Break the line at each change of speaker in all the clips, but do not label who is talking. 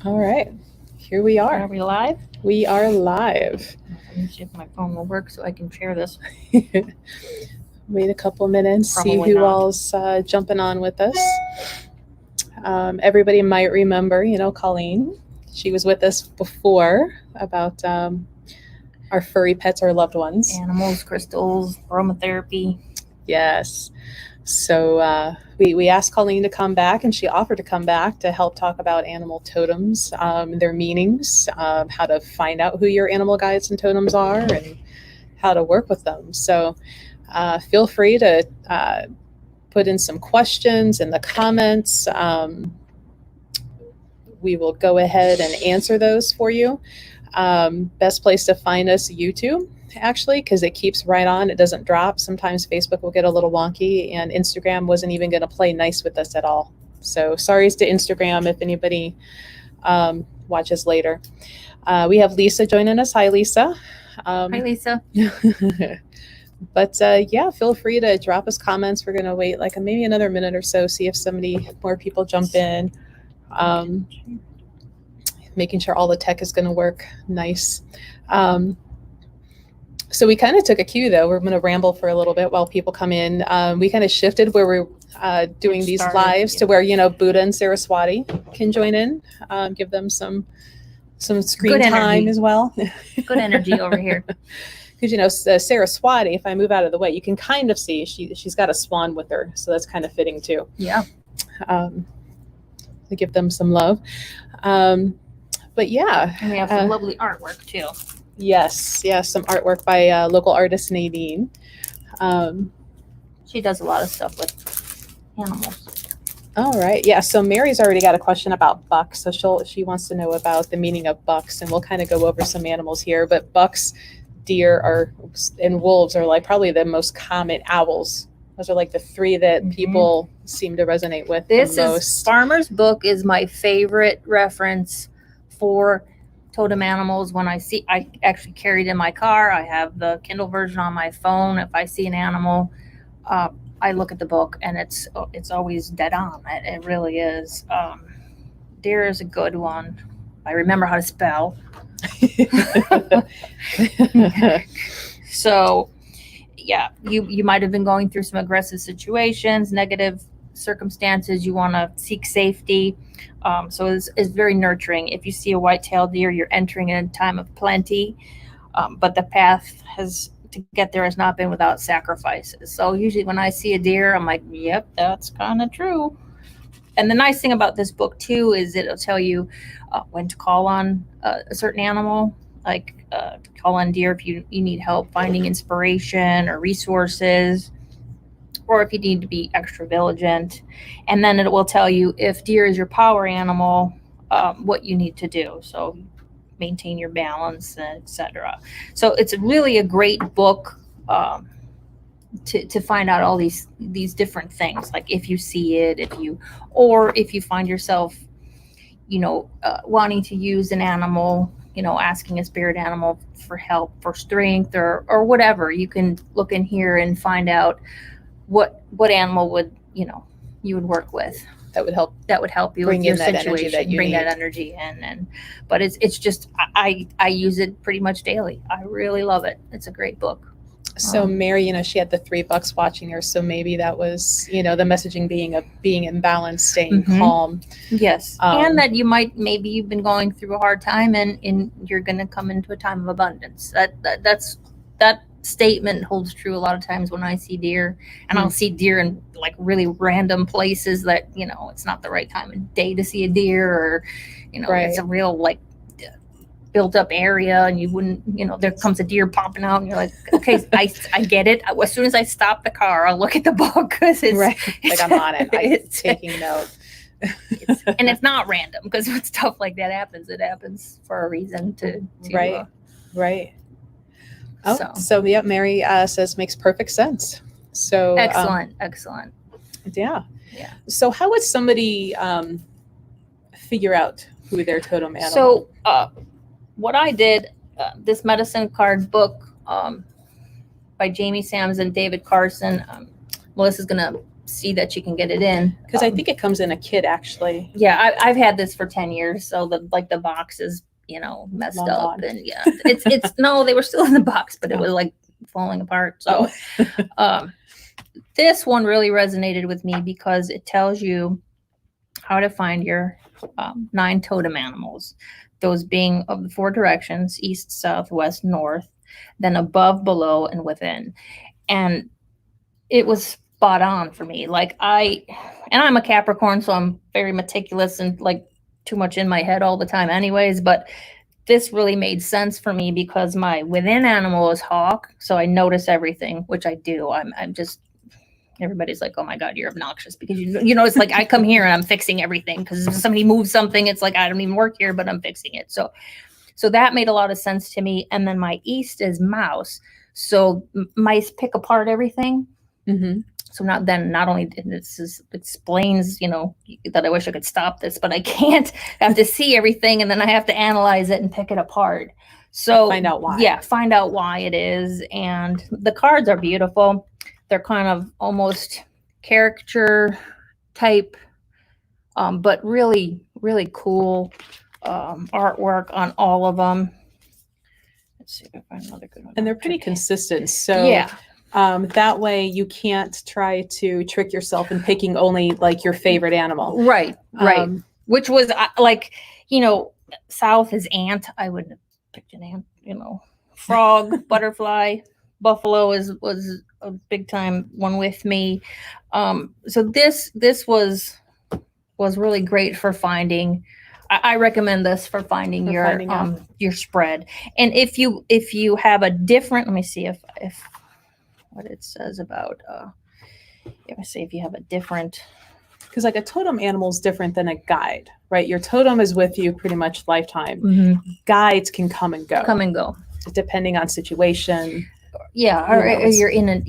All right, here we
Are
are.
we live?
We are live.
Let me see if my phone will work so I can share this.
Wait a couple minutes, see
Probably
who
not.
all's jumping on with us. Everybody might remember, Colleen. She was with us before about our furry pets, our loved ones.
Animals, crystals, aromatherapy.
Yes. So we asked Colleen to come back, and she offered to come back to help talk about animal totems, their meanings, how to find out who your animal guides and totems are, and how to work with them. So feel free to put in some questions in the comments. We will go ahead and answer those for you. Best place to find us, YouTube, actually, because it keeps right on. It doesn't drop. Sometimes Facebook will get a little wonky, and Instagram wasn't even going to play nice with us at all. So sorry to Instagram if anybody watches later. We have Lisa joining us. Hi, Lisa.
Hi, Lisa.
But yeah, feel free to drop us comments. We're going to wait like maybe another minute or so, see if more people jump in. Making sure all the tech is going to work nice. So we kind of took a cue, though. We're going to ramble for a little bit while people come in. We kind of shifted where we're doing these lives to where, Buddha and Saraswati can join in, give them some screen time as well.
Good energy over here.
Because, Saraswati, if I move out of the way, you can kind of see she's got a swan with her. So that's kind of fitting, too.
Yeah.
To give them some love. But yeah.
And we have some lovely artwork, too.
Yes, some artwork by local artist Nadine.
She does a lot of stuff with animals.
All right, yeah. So Mary's already got a question about bucks, so she wants to know about the meaning of bucks, and we'll kind of go over some animals here. But bucks, deer, and wolves are like probably the most common. Owls. Those are like the three that people seem to resonate with the most.
Farmer's Book is my favorite reference for totem animals. When I actually carry it in my car. I have the Kindle version on my phone. If I see an animal, I look at the book, and it's always dead on. It really is. Deer is a good one. I remember how to spell. So, yeah, you might have been going through some aggressive situations, negative circumstances. You want to seek safety. So it's very nurturing. If you see a white-tailed deer, you're entering in a time of plenty, but the path to get there has not been without sacrifices. So usually when I see a deer, I'm like, yep, that's kind of true. And the nice thing about this book, too, is it'll tell you when to call on a certain animal, like call on deer if you need help finding inspiration or resources, or if you need to be extra vigilant. And then it will tell you if deer is your power animal, what you need to do. So maintain your balance, etc. So it's really a great book to find out all these different things. Like if you see it, if you find yourself, wanting to use an animal, asking a spirit animal for help, for strength, or whatever, you can look in here and find out what animal would you would work with that would help you
bring
with your
in that
situation,
energy that you
bring
need.
That energy in. And but it's just I use it pretty much daily. I really love it. It's a great book.
So Mary, she had the $3 watching her, so maybe that was the messaging being in balance, staying calm.
Yes. And that maybe you've been going through a hard time, and you're going to come into a time of abundance. That statement holds true a lot of times when I see deer, and I'll see deer in like really random places that it's not the right time of day to see a deer, or it's a real like built up area, and you wouldn't there comes a deer popping out, and you're like, okay, I get it. As soon as I stop the car, I'll look at the book, because it's
like I'm on it. I'm taking note.
And it's not random, because when stuff like that happens, it happens for a reason to
right. So yeah, Mary says makes perfect sense. So
excellent.
Yeah. So how would somebody figure out who their totem animal?
So what I did, this medicine card book by Jamie Sams and David Carson. Melissa's gonna see that you can get it in.
Because I think it comes in a kit, actually.
Yeah, I've had this for 10 years, so the box is, messed
Long
up,
gone.
and yeah, it's no, they were still in the box, but it was like falling apart. So, this one really resonated with me because it tells you how to find your 9 totem animals, those being of the 4 directions: east, south, west, north, then above, below, and within. And it was spot on for me. Like I'm a Capricorn, so I'm very meticulous and like too much in my head all the time anyways, but this really made sense for me because my within animal is hawk, so I notice everything, which I do. I'm just, everybody's like, oh my God, you're obnoxious, because it's like I come here and I'm fixing everything, because if somebody moves something, it's like I don't even work here, but I'm fixing it. So that made a lot of sense to me. And then my east is mouse, so mice pick apart everything.
Mm-hmm.
So not only this explains, that I wish I could stop this, but I can't. I have to see everything, and then I have to analyze it and pick it apart. So
find out why.
Yeah, find out why it is. And the cards are beautiful. They're kind of almost caricature type, but really, really cool artwork on all of them. Let's see if I find another good one.
And they're pretty consistent. So
yeah.
That way you can't try to trick yourself in picking only like your favorite animal.
Right. Which was like, south is ant. I wouldn't have picked an ant, frog, butterfly, buffalo was a big time one with me. So this was really great for finding. I recommend this for finding your spread. And if you have a different, let me see if what it says about let me see if you have a different,
because like a totem animal is different than a guide, right? Your totem is with you pretty much lifetime.
Mm-hmm.
Guides can come and go depending on situation.
Yeah, or you're in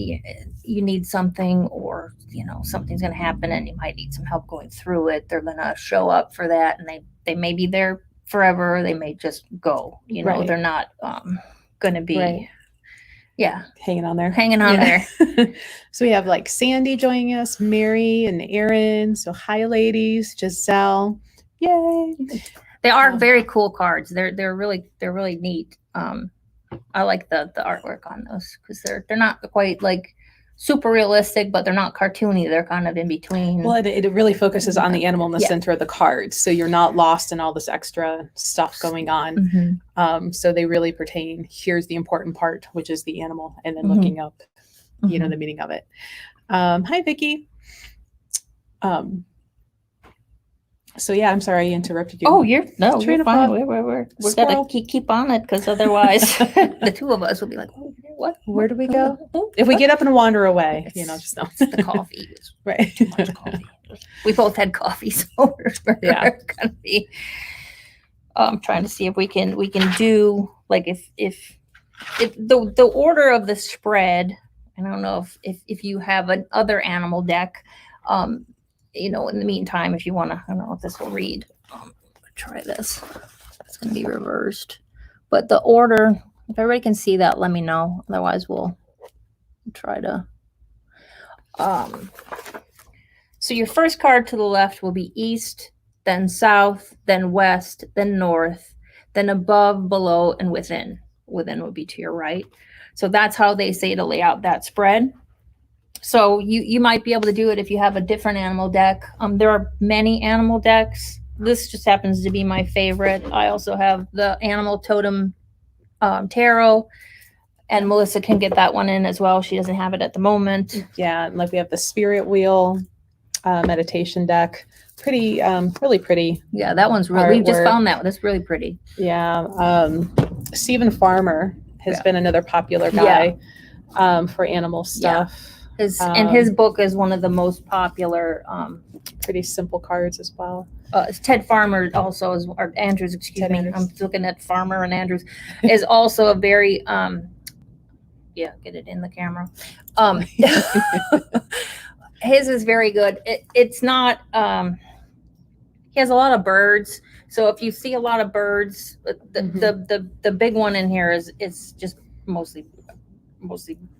you need something, or something's going to happen and you might need some help going through it. They're going to show up for that, and they may be there forever, or they may just go.
Right.
They're not going to be.
Right.
Yeah,
hanging on there.
There.
So we have like Sandy joining us, Mary and Aaron. So hi, ladies. Giselle, yay!
They are very cool cards. They're really neat. I like the artwork on those, because they're not quite like super realistic, but they're not cartoony. They're kind of in between.
Well, it really focuses on the animal in the center of the cards, so you're not lost in all this extra stuff going on.
Mm-hmm.
So they really pertain. Here's the important part, which is the animal, and then looking up, the meaning of it. Hi, Vicki. So yeah, I'm sorry I interrupted you.
Oh, you're fine.
We're
we gotta keep on it, because otherwise the two of us will be like, oh, what?
Where do we go? If we get up and wander away, just know.
It's the coffee. It's
right.
Too much coffee. We both had coffee, so we're gonna be trying to see if we can do, like, if the order of the spread. I don't know if you have an other animal deck. In the meantime, if you want to, I don't know if this will read. Try this. It's going to be reversed. But the order, if everybody can see that, let me know. Otherwise, we'll try to. So your first card to the left will be east, then south, then west, then north, then above, below, and within. Within would be to your right. So that's how they say to lay out that spread. So you might be able to do it if you have a different animal deck. There are many animal decks. This just happens to be my favorite. I also have the Animal Totem Tarot, and Melissa can get that one in as well. She doesn't have it at the moment.
Yeah, like we have the Spirit Wheel meditation deck. Pretty, really pretty.
Yeah, that one's really. We just found that one. That's really pretty.
Yeah, Stephen Farmer has been another popular guy for animal stuff.
Yeah. His book is one of the most popular.
Pretty simple cards as well.
Ted Farmer also is, or Andrews, excuse me. Andrews. I'm looking at Farmer and Andrews, is also a very, get it in the camera. His is very good. It's not, he has a lot of birds. So if you see a lot of birds, the big one in here is just mostly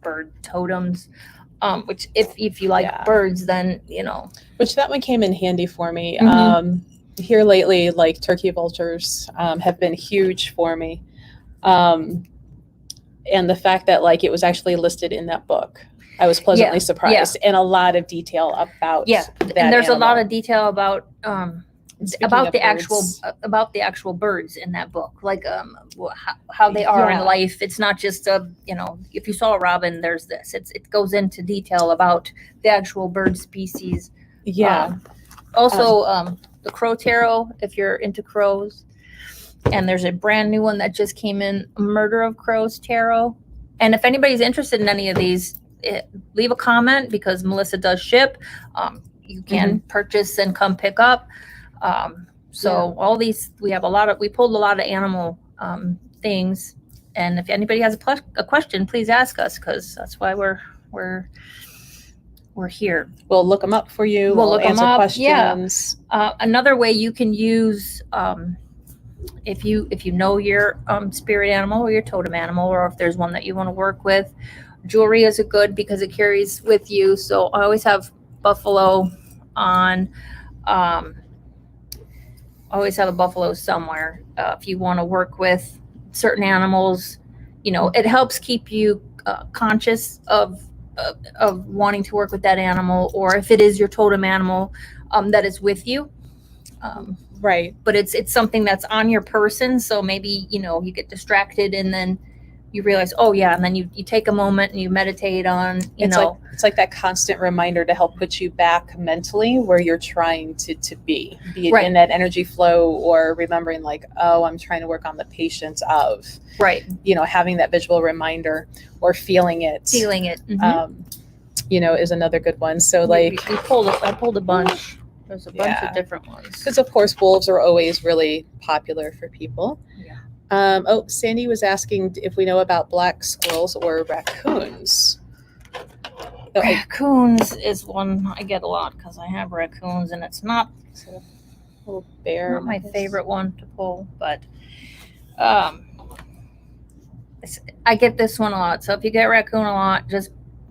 bird totems. Which if you like
Yeah.
birds, then
Which that one came in handy for me.
Mhm.
Here lately, like turkey vultures have been huge for me. Um, and the fact that like it was actually listed in that book, I was pleasantly
Yeah,
surprised, and a lot of detail about
yeah,
that
and there's
animal.
a lot of detail about
Speaking of
the
birds,
actual birds in that book, like how they are in
Yeah.
life. It's not just if you saw a robin, there's this. It goes into detail about the actual bird species.
yeah,
Also, the crow tarot, if you're into crows. And there's a brand new one that just came in, Murder of Crows Tarot. And if anybody's interested in any of these, leave a comment, because Melissa does ship. You can purchase and come pick up. So all these, we pulled a lot of animal things. And if anybody has a question, please ask us, because that's why we're here.
we'll look them up for you.
We'll look 'em
answer
up,
questions.
Another way you can use, if you know your spirit animal or your totem animal, or if there's one that you want to work with, jewelry is a good, because it carries with you. So I always have buffalo on. Always have a buffalo somewhere. If you want to work with certain animals, it helps keep you conscious of wanting to work with that animal, or if it is your totem animal that is with you.
Right.
But it's something that's on your person, so maybe you get distracted, and then you realize, oh yeah, and then you take a moment and you meditate on
it's like that constant reminder to help put you back mentally where you're trying to be it
Right.
in that energy flow, or remembering like, oh, I'm trying to work on the patience of,
right,
having that visual reminder, or feeling it.
Mhm.
Is another good one. So
I pulled a bunch. There's a bunch
Yeah.
of different ones.
because of course wolves are always really popular for people.
Yeah.
Sandy was asking if we know about black squirrels or raccoons.
Raccoons is one I get a lot, because I have raccoons, and it's not
Little bear.
my favorite one to pull, but I get this one a lot. So if you get raccoon a lot,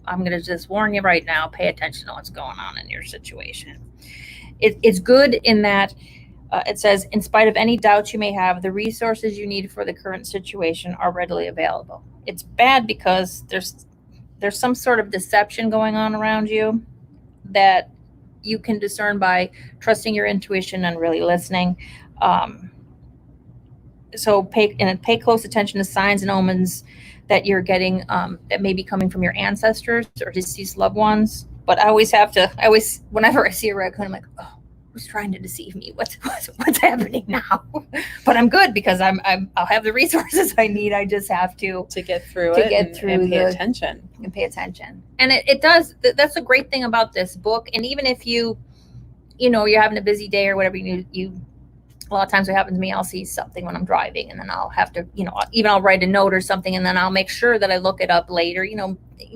I'm gonna just warn you right now, pay attention to what's going on in your situation. It's good in that it says, in spite of any doubts you may have, the resources you need for the current situation are readily available. It's bad because there's some sort of deception going on around you that you can discern by trusting your intuition and really listening. So pay close attention to signs and omens that you're getting, that may be coming from your ancestors or deceased loved ones. But whenever I see a raccoon, I'm like, oh, who's trying to deceive me? What's happening now? But I'm good, because I'll have the resources I need. I just have to
get through
and
pay attention.
And pay attention. And it does. That's a great thing about this book. And even if you're having a busy day or whatever, you a lot of times what happens to me, I'll see something when I'm driving, and then I'll have to, I'll write a note or something, and then I'll make sure that I look it up later,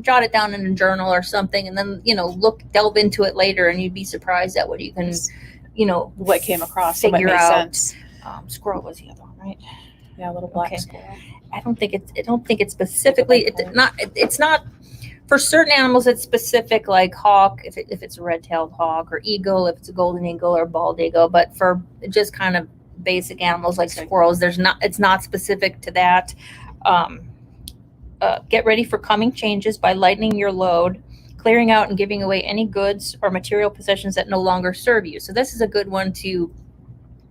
jot it down in a journal or something, and then, delve into it later, and you'd be surprised at what you can,
what came across,
figure
and what made
out.
sense.
Squirrel was the other one, right?
Yeah, a little black
Okay.
squirrel.
I don't think it's specifically, it's not for certain animals. It's specific, like hawk, if it's a red-tailed hawk, or eagle, if it's a golden eagle or bald eagle. But for just kind of basic animals like squirrels, it's not specific to that. Get ready for coming changes by lightening your load, clearing out and giving away any goods or material possessions that no longer serve you. So this is a good one to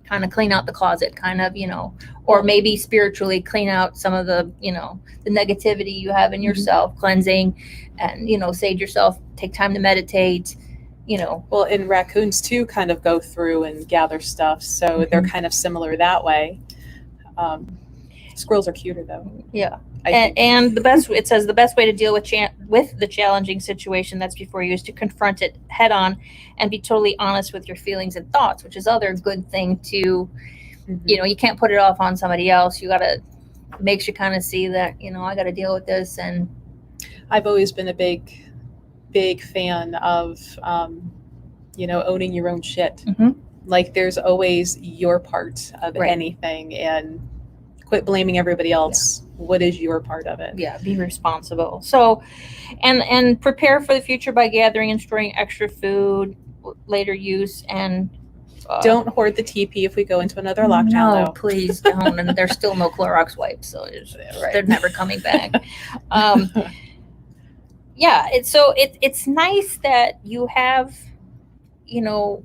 kind of clean out the closet, or maybe spiritually clean out some of the, the negativity you have in yourself, cleansing, and, say to yourself, take time to meditate,
Well, and raccoons too kind of go through and gather stuff, so they're kind of similar that way. Squirrels are cuter though.
Yeah. And it says the best way to deal with the challenging situation that's before you is to confront it head on and be totally honest with your feelings and thoughts, which is other good thing to, you can't put it off on somebody else. You got to, makes you kind of see that, I got to deal with this. And
I've always been a big fan of, owning your own shit. Like there's always your part of anything, and quit blaming everybody else. what is your part of it?
Yeah, be responsible. So, and prepare for the future by gathering and storing extra food, later use, and
Don't hoard the TP if we go into another lockdown,
no,
though.
please don't. And there's still no Clorox wipes, so
Right.
they're never coming back. Yeah, it's nice that you have, you know,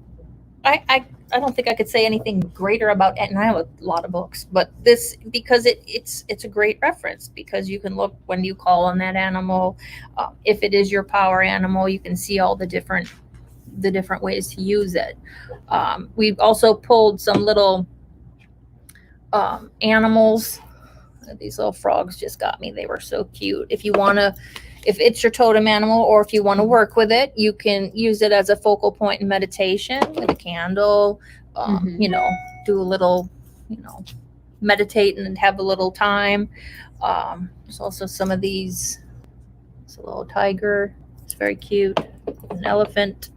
I don't think I could say anything greater about it, and I have a lot of books, but this, because it's a great reference, because you can look when you call on that animal, if it is your power animal, you can see all the different ways to use it. We've also pulled some little animals. These little frogs just got me. They were so cute. If it's your totem animal, or if you want to work with it, you can use it as a focal point in meditation with a candle. Do a little, meditate and have a little time. There's also some of these. It's a little tiger. It's very cute. An elephant.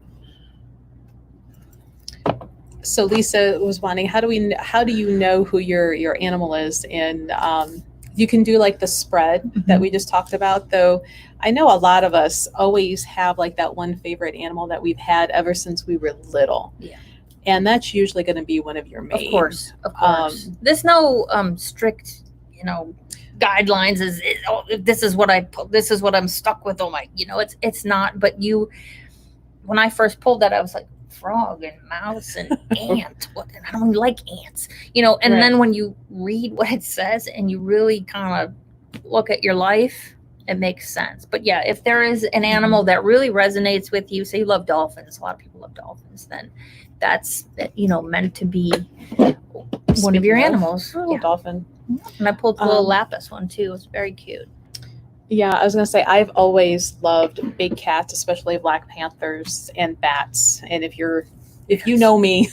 So Lisa was wanting, how do you know who your animal is? And you can do like the spread that we just talked about, though. I know a lot of us always have like that one favorite animal that we've had ever since we were little.
Yeah.
And that's usually going to be one of your main.
Of course. There's no strict, guidelines. This is what I'm stuck with. Oh my, it's not. But when I first pulled that, I was like, frog and mouse and ant. And I don't like ants, And
Right.
then when you read what it says and you really kind of look at your life, it makes sense. But yeah, if there is an animal that really resonates with you, say you love dolphins, a lot of people love dolphins, then that's meant to be one of your animals.
Little dolphin.
And I pulled the little lapis one too. It was very cute.
Yeah, I was going to say, I've always loved big cats, especially black panthers and bats. And if you know me,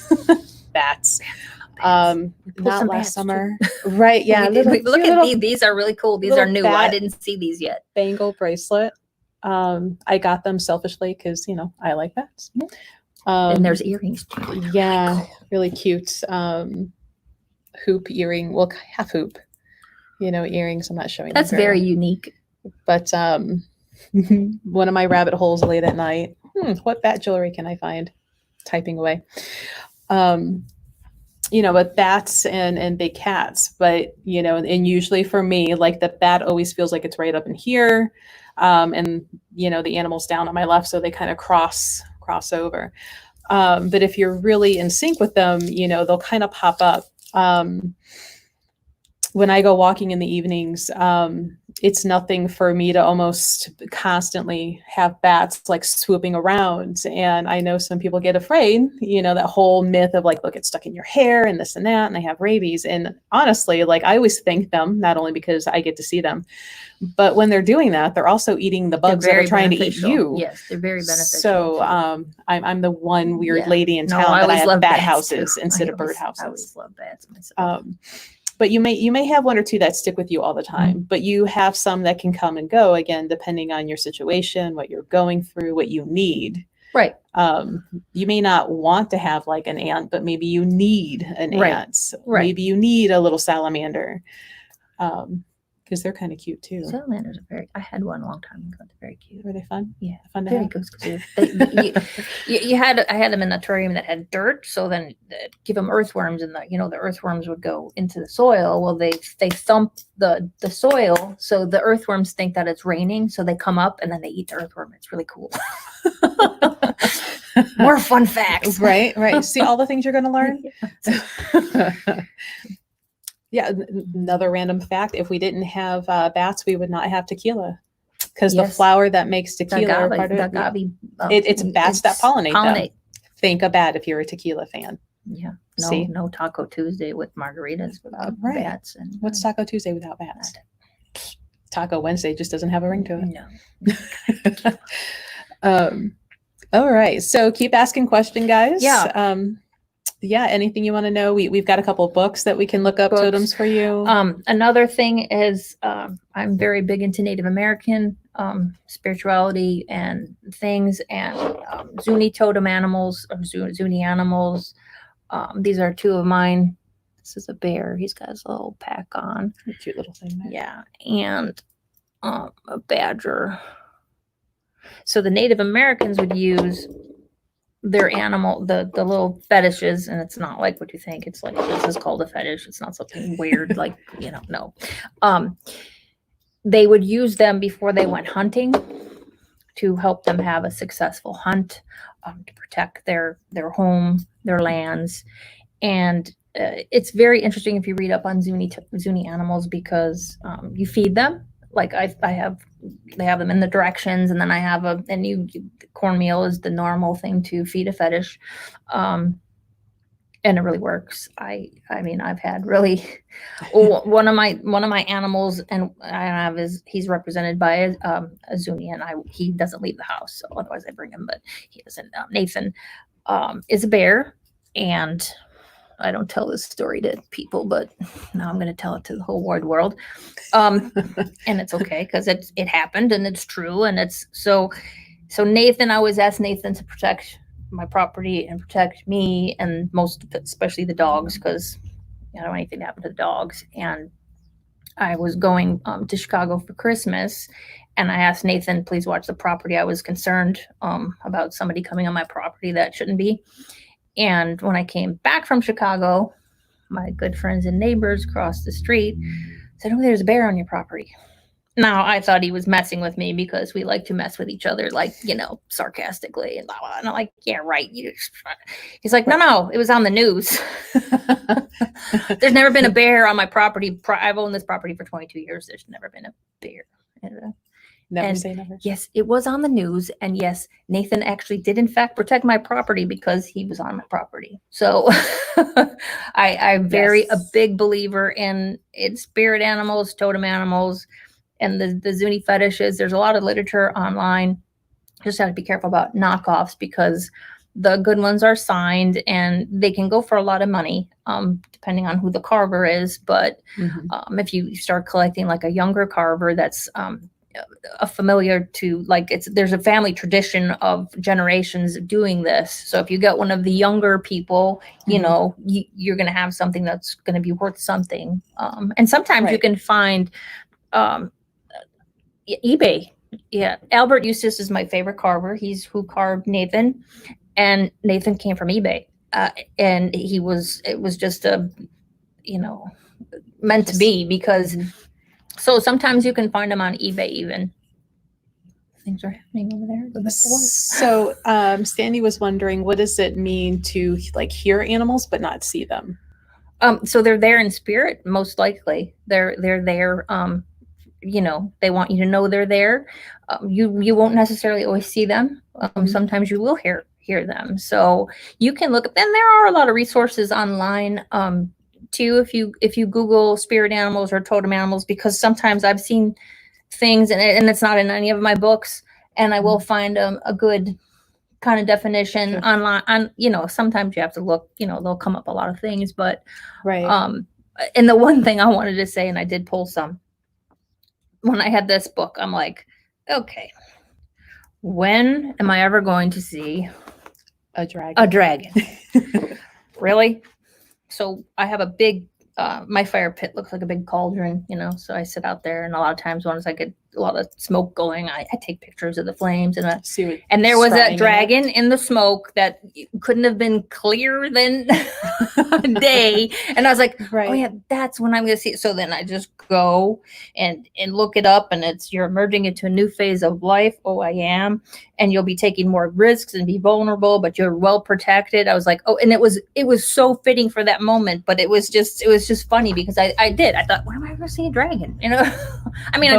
bats. Not last summer. Right. Yeah.
Look at these are really cool. These are new. I didn't see these yet.
Bangle bracelet. I got them selfishly because, I like bats.
And there's earrings too.
Yeah.
Really cool.
Really cute. Hoop earring. Well, half hoop, earrings. I'm not showing.
That's very unique.
But one of my rabbit holes late at night. What bat jewelry can I find? Typing away. But bats and big cats. But and usually for me, like the bat always feels like it's right up in here, and the animal's down on my left, so they kind of cross over. But if you're really in sync with them, they'll kind of pop up. When I go walking in the evenings, it's nothing for me to almost constantly have bats like swooping around. And I know some people get afraid, that whole myth of like, look, it's stuck in your hair and this and that, and they have rabies. And honestly, like I always thank them, not only because I get to see them, but when they're doing that, they're also eating the bugs that are trying to eat you.
Yes, they're very beneficial.
So I'm the one weird lady in town that I have bat houses instead of bird houses.
I always love bats myself.
But you may have one or two that stick with you all the time, but you have some that can come and go, again, depending on your situation, what you're going through, what you need.
Right.
You may not want to have like an ant, but maybe you need an ant.
Right.
Maybe you need a little salamander. Because they're kind of cute too.
Salamanders are I had one a long time ago. They're very cute.
Were they fun?
Yeah,
fun to
very
have.
good. I had them in a terrarium that had dirt, so then give them earthworms, and the earthworms would go into the soil. Well, they thump the soil, so the earthworms think that it's raining, so they come up and then they eat the earthworm. It's really cool. More fun facts.
Right. See all the things you're going to learn. Yeah, another random fact, if we didn't have bats, we would not have tequila. Because the flower that makes tequila, it's bats that pollinate them. Think a bat if you're a tequila fan.
Yeah. No Taco Tuesday with margaritas without bats. And
what's Taco Tuesday without bats? Taco Wednesday just doesn't have a ring to it. No. All right. So keep asking questions, guys.
Yeah.
Anything you want to know? We've got a couple of books that we can look up totems for you.
Another thing is I'm very big into Native American spirituality and things, and Zuni totem animals or Zuni animals. These are two of mine. This is a bear. He's got his little pack on.
A cute little thing there.
Yeah, and a badger. So the Native Americans would use their animal, the little fetishes, and it's not like what you think. It's like, this is called a fetish. It's not something weird, like, no. They would use them before they went hunting to help them have a successful hunt, to protect their home, their lands. And it's very interesting if you read up on Zuni animals, because you feed them. Like they have them in the directions, and then I have cornmeal is the normal thing to feed a fetish. And it really works. I mean, I've had really one of my animals, and he's represented by a Zuni, and he doesn't leave the house, so otherwise I bring him, but he doesn't. Nathan is a bear, and I don't tell this story to people, but now I'm going to tell it to the whole wide world. And it's okay, because it happened, and it's true, and it's so Nathan, I always ask Nathan to protect my property and protect me, and especially the dogs, because I don't want anything to happen to the dogs. And I was going to Chicago for Christmas, and I asked Nathan, please watch the property. I was concerned about somebody coming on my property that shouldn't be. And when I came back from Chicago, my good friends and neighbors across the street said, oh, there's a bear on your property. Now, I thought he was messing with me, because we like to mess with each other, like, sarcastically and blah, blah. And I'm like, yeah, right. He's like, no, it was on the news. There's never been a bear on my property. I've owned this property for 22 years. There's never been a bear.
Never say never.
Yes, it was on the news. And yes, Nathan actually did, in fact, protect my property, because he was on my property. So I'm a big believer in spirit animals, totem animals, and the Zuni fetishes. There's a lot of literature online. Just have to be careful about knockoffs, because the good ones are signed, and they can go for a lot of money, depending on who the carver is. But if you start collecting like a younger carver that's a familiar to, like, there's a family tradition of generations of doing this. So if you get one of the younger people, you're going to have something that's going to be worth something. And sometimes you can find eBay. Yeah. Albert Eustace is my favorite carver. He's who carved Nathan, and Nathan came from eBay. And it was just meant to be, because so sometimes you can find them on eBay even. Things are happening over there.
So Sandy was wondering, what does it mean to like hear animals but not see them?
So they're there in spirit, most likely. They're there. They want you to know they're there. You won't necessarily always see them. Sometimes you will hear them. So you can look. And there are a lot of resources online too, if you Google spirit animals or totem animals, because sometimes I've seen things and it's not in any of my books, and I will find a good kind of definition online. Sometimes you have to look. They'll come up a lot of things, but and the one thing I wanted to say, and I did pull some. When I had this book, I'm like, okay, when am I ever going to see
a dragon?
A dragon. Really? So I have a big, my fire pit looks like a big cauldron, so I sit out there, and a lot of times once I get a lot of smoke going, I take pictures of the flames, and there was that dragon in the smoke that couldn't have been clearer than day. And I was like, oh yeah, that's when I'm going to see it. So then I just go and look it up, and you're emerging into a new phase of life. Oh, I am. And you'll be taking more risks and be vulnerable, but you're well protected. I was like, oh, and it was so fitting for that moment, but it was just funny, because I thought, when am I ever going to see a dragon? I mean, I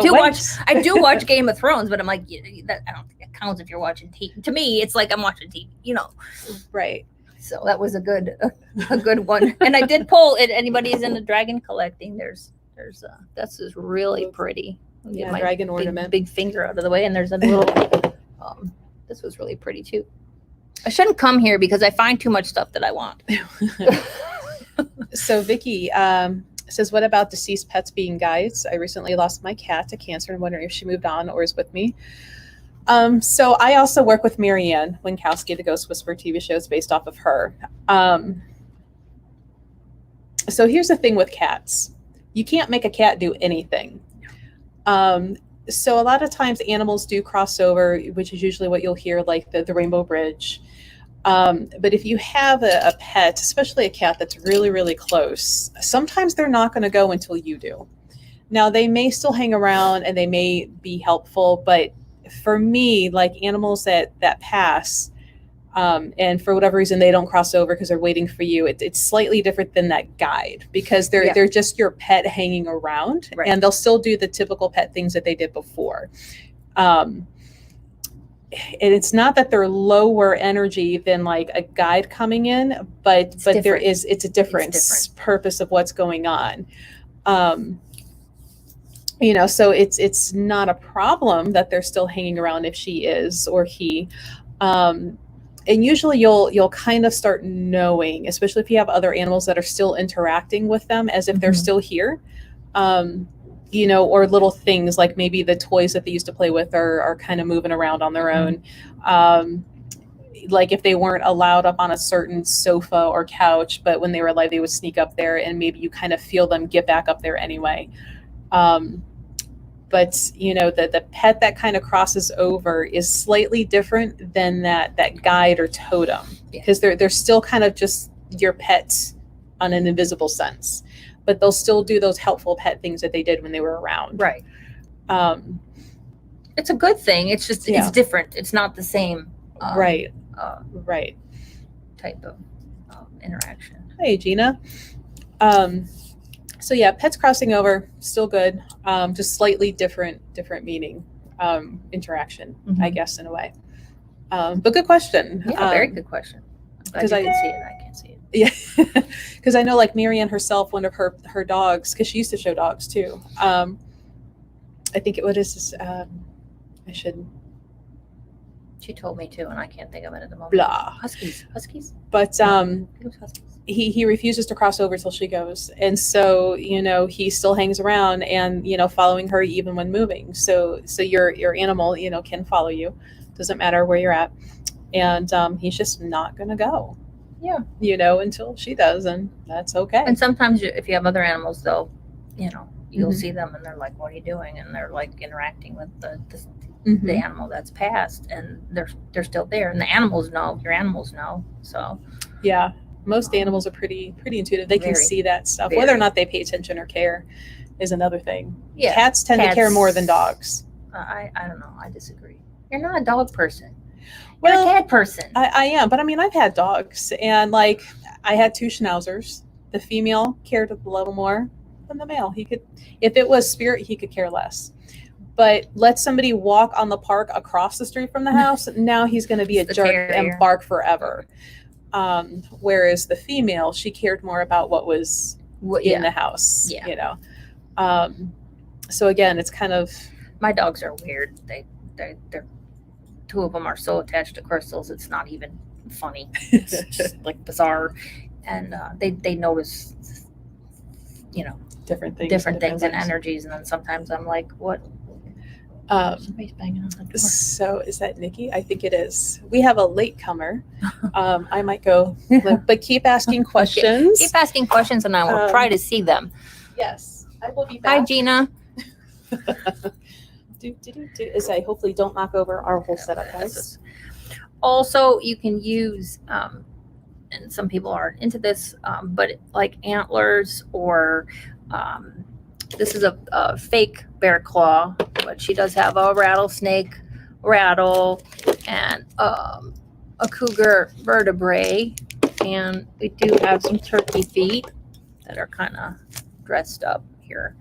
do watch Game of Thrones, but I'm like, I don't think it counts if you're watching TV. To me, it's like I'm watching TV,
Right.
So that was a good one. And I did pull it. Anybody's into dragon collecting, this is really pretty.
Yeah, dragon ornament.
Big finger out of the way, and there's a little. This was really pretty too. I shouldn't come here because I find too much stuff that I want.
So Vicky says, what about deceased pets being guides? I recently lost my cat to cancer and wondering if she moved on or is with me. So I also work with Marianne Winkowski, the Ghost Whisperer TV show is based off of her. So here's the thing with cats. You can't make a cat do anything. So a lot of times animals do cross over, which is usually what you'll hear, like the Rainbow Bridge. But if you have a pet, especially a cat that's really, really close, sometimes they're not going to go until you do. Now, they may still hang around and they may be helpful, but for me, like animals that pass, and for whatever reason they don't cross over because they're waiting for you, it's slightly different than that guide, because they're just your pet hanging around,
Right.
and they'll still do the typical pet things that they did before. And it's not that they're lower energy than like a guide coming in, but it's a different purpose of what's going on. So it's not a problem that they're still hanging around if she is or he. And usually you'll kind of start knowing, especially if you have other animals that are still interacting with them as if they're still here. Or little things like maybe the toys that they used to play with are kind of moving around on their own. Like if they weren't allowed up on a certain sofa or couch, but when they were alive, they would sneak up there, and maybe you kind of feel them get back up there anyway. But the pet that kind of crosses over is slightly different than that guide or totem, because they're still kind of just your pets on an invisible sense, but they'll still do those helpful pet things that they did when they were around.
Right. It's a good thing. It's just it's different. It's not the same.
Right.
Type of interaction.
Hey, Gina. So yeah, pets crossing over, still good. Just slightly different meaning, interaction, I guess, in a way. But good question.
Yeah, very good question. Because I can see it, I can't see it.
Yeah, because I know, like Marianne herself, one of her dogs, because she used to show dogs too. I think it was I should.
She told me to, and I can't think of it at the moment.
Blah.
Huskies.
But
Huskies.
he refuses to cross over till she goes, and so he still hangs around and following her even when moving. So your animal can follow you, doesn't matter where you're at, and he's just not gonna go.
Yeah.
Until she does, and that's okay.
And sometimes if you have other animals, though, you'll see them and they're like, "What are you doing?" And they're like interacting with the animal that's passed, and they're still there, and the animals know. Your animals know. So
yeah, most animals are pretty intuitive. They can see that stuff. Whether or not they pay attention or care is another thing. Yeah, cats tend to care more than dogs.
I don't know. I disagree. You're not a dog person.
You're
a cat person.
I am, but I mean, I've had dogs, and like I had 2 schnauzers. The female cared a little more than the male. He could, if it was spirit, he could care less. But let somebody walk on the park across the street from the house, now he's going to be a jerk and bark forever. Whereas the female, she cared more about what was in the house. Yeah. So again, it's kind of,
my dogs are weird. They're 2 of them are so attached to crystals, it's not even funny. It's just like bizarre, and they notice,
different things
and energies, and then sometimes I'm like, what? Somebody's banging on the door.
So is that Nikki? I think it is. We have a latecomer. I might go, but keep asking questions.
Keep asking questions, and I will try to see them.
Yes, I will be back.
Hi, Gina.
As I hopefully don't knock over our whole setup, guys.
Also, you can use, and some people aren't into this, but like antlers, or this is a fake bear claw, but she does have a rattlesnake rattle and a cougar vertebrae, and we do have some turkey feet that are kind of dressed up here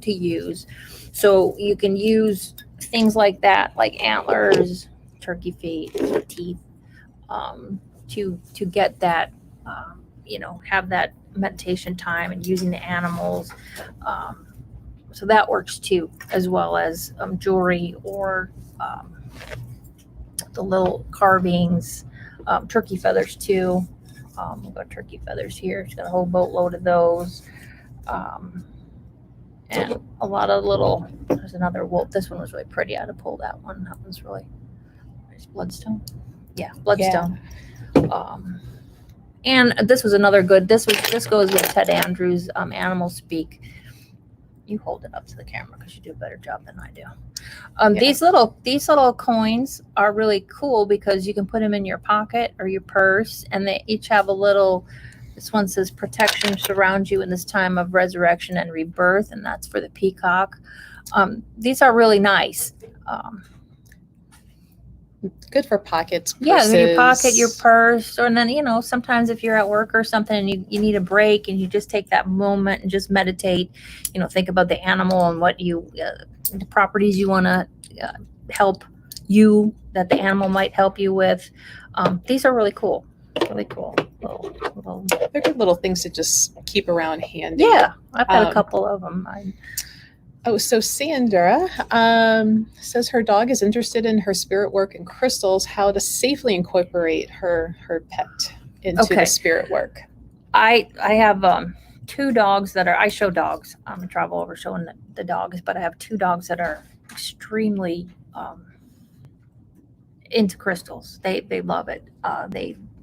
to use. So you can use things like that, like antlers, turkey feet, teeth, to get that, have that meditation time and using the animals. So that works too, as well as jewelry or the little carvings, turkey feathers too. We've got turkey feathers here. She's got a whole boatload of those. And a lot of little, there's another wolf. This one was really pretty. I had to pull that one. That one's really nice. Bloodstone. Yeah, bloodstone. And this was another good. This goes with Ted Andrews' Animal Speak. You hold it up to the camera because you do a better job than I do.
Yeah.
These little coins are really cool because you can put them in your pocket or your purse, and they each have a little. This one says protection surrounds you in this time of resurrection and rebirth, and that's for the peacock. These are really nice.
Good for pockets,
Yeah, in your pocket,
purses.
your purse, or then, sometimes if you're at work or something and you need a break and you just take that moment and just meditate, think about the animal and what the properties you want to help you, that the animal might help you with. These are really cool. Really cool.
They're good little things to just keep around handy.
Yeah, I've got a couple of them.
So Sandra says her dog is interested in her spirit work and crystals, how to safely incorporate her pet into the spirit work.
I have 2 dogs that are, I show dogs. I travel over showing the dogs, but I have 2 dogs that are extremely into crystals. They love it.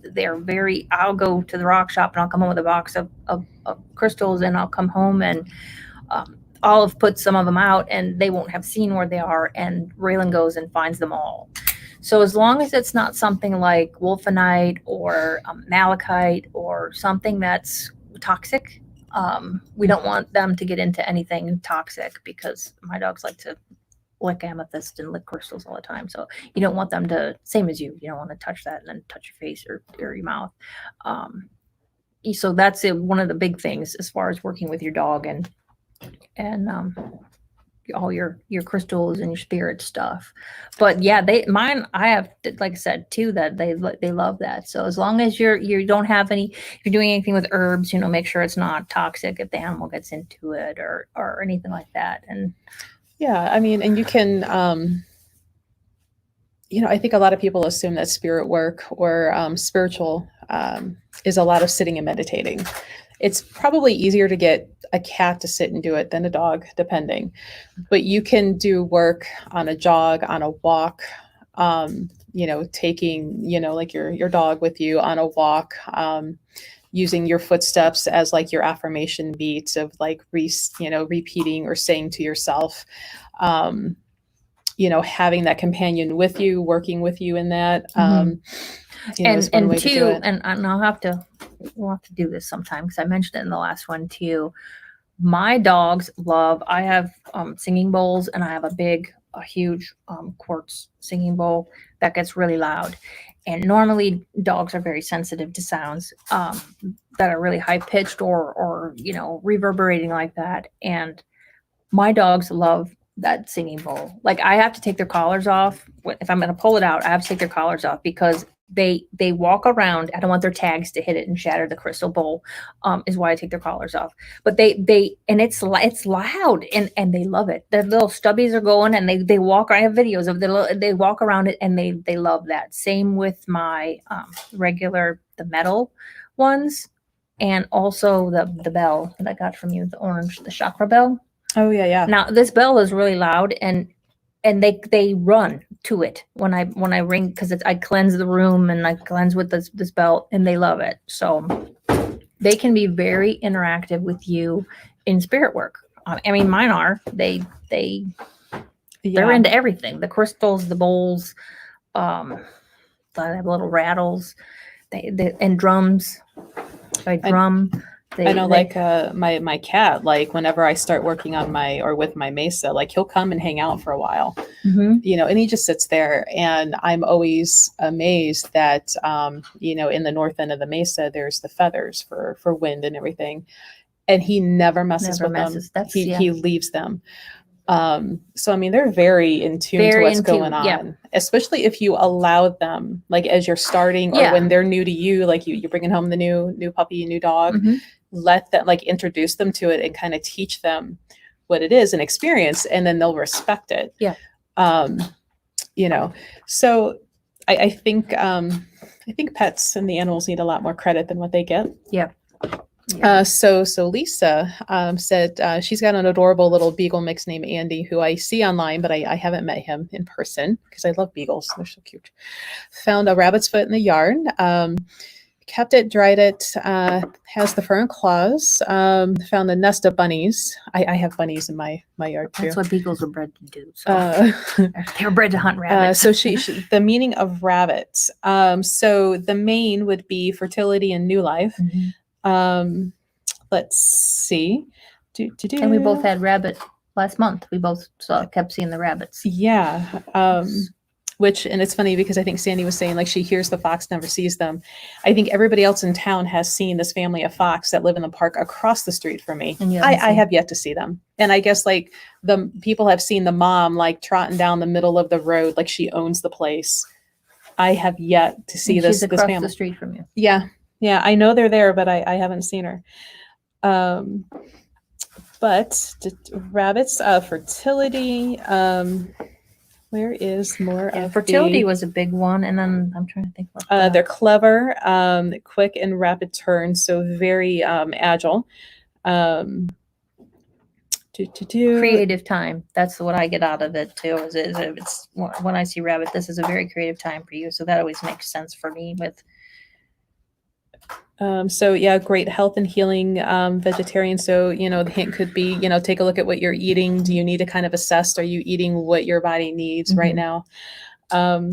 They're very, I'll go to the rock shop and I'll come home with a box of crystals, and I'll come home and Olive puts some of them out and they won't have seen where they are, and Raylan goes and finds them all. So as long as it's not something like wolfenite or malachite or something that's toxic, we don't want them to get into anything toxic, because my dogs like to lick amethyst and lick crystals all the time. So you don't want them to, same as you don't want to touch that and then touch your face or your mouth. So that's one of the big things as far as working with your dog and all your crystals and your spirit stuff. But yeah, I have, like I said too, that they love that. So as long as you don't have if you're doing anything with herbs, make sure it's not toxic if the animal gets into it or anything like that. And
yeah, I mean, and you can, I think a lot of people assume that spirit work or spiritual is a lot of sitting and meditating. It's probably easier to get a cat to sit and do it than a dog, depending. But you can do work on a jog, on a walk, taking, like your dog with you on a walk, using your footsteps as like your affirmation beats of like, repeating or saying to yourself, having that companion with you, working with you in that.
And we'll have to do this sometime, because I mentioned it in the last one too. My dogs I have singing bowls, and I have a huge quartz singing bowl that gets really loud. And normally dogs are very sensitive to sounds that are really high pitched or reverberating like that. And my dogs love that singing bowl. Like, I have to take their collars off. If I'm going to pull it out, I have to take their collars off, because they walk around. I don't want their tags to hit it and shatter the crystal bowl, is why I take their collars off. But and it's loud, and they love it. Their little stubbies are going, and they walk. I have videos of they walk around it, and they love that. Same with my the metal ones, and also the bell that I got from you, the orange, the chakra bell.
Oh yeah.
Now this bell is really loud, and they run to it when I ring, because I cleanse the room and I cleanse with this bell, and they love it. So they can be very interactive with you in spirit work. I mean, mine are. They're into everything. The crystals, the bowls, I have little rattles, and drums. I drum.
I know, like my cat, like whenever I start working on with my mesa, like he'll come and hang out for a while, and he just sits there, and I'm always amazed that, in the north end of the mesa, there's the feathers for wind and everything, and he never messes with them. He leaves them. So I mean, they're very in tune to what's going on, especially if you allow them, like as you're starting or when they're new to you, like you're bringing home the new puppy, new dog. Let them, like, introduce them to it and kind of teach them what it is and experience, and then they'll respect it. So I think pets and the animals need a lot more credit than what they get. So Lisa said she's got an adorable little beagle mix named Andy, who I see online, but I haven't met him in person, because I love beagles. They're so cute. Found a rabbit's foot in the yard. kept it, dried it, has the fur and claws, found a nest of bunnies. I have bunnies in my yard too.
That's what beagles are bred to do. So they're bred to hunt rabbits.
So the meaning of rabbits. So the main would be fertility and new life. Let's see.
And we both had rabbit last month. We both kept seeing the rabbits.
Yeah. And it's funny because I think Sandy was saying like she hears the fox, never sees them. I think everybody else in town has seen this family of fox that live in the park across the street from me. I have yet to see them. And I guess like the people have seen the mom like trotting down the middle of the road like she owns the place. I have yet to see this family.
Across the street from you.
Yeah. Yeah. I know they're there, but I haven't seen her. But rabbits, fertility, where is more of
fertility was a big one, and then I'm trying to think about
they're clever, quick and rapid turns, so very agile.
Creative time. That's what I get out of it too. Is it's when I see rabbit, this is a very creative time for you. So that always makes sense for me with.
So yeah, great health and healing, vegetarian. So, the hint could be, take a look at what you're eating. Do you need to kind of assess, are you eating what your body needs right now?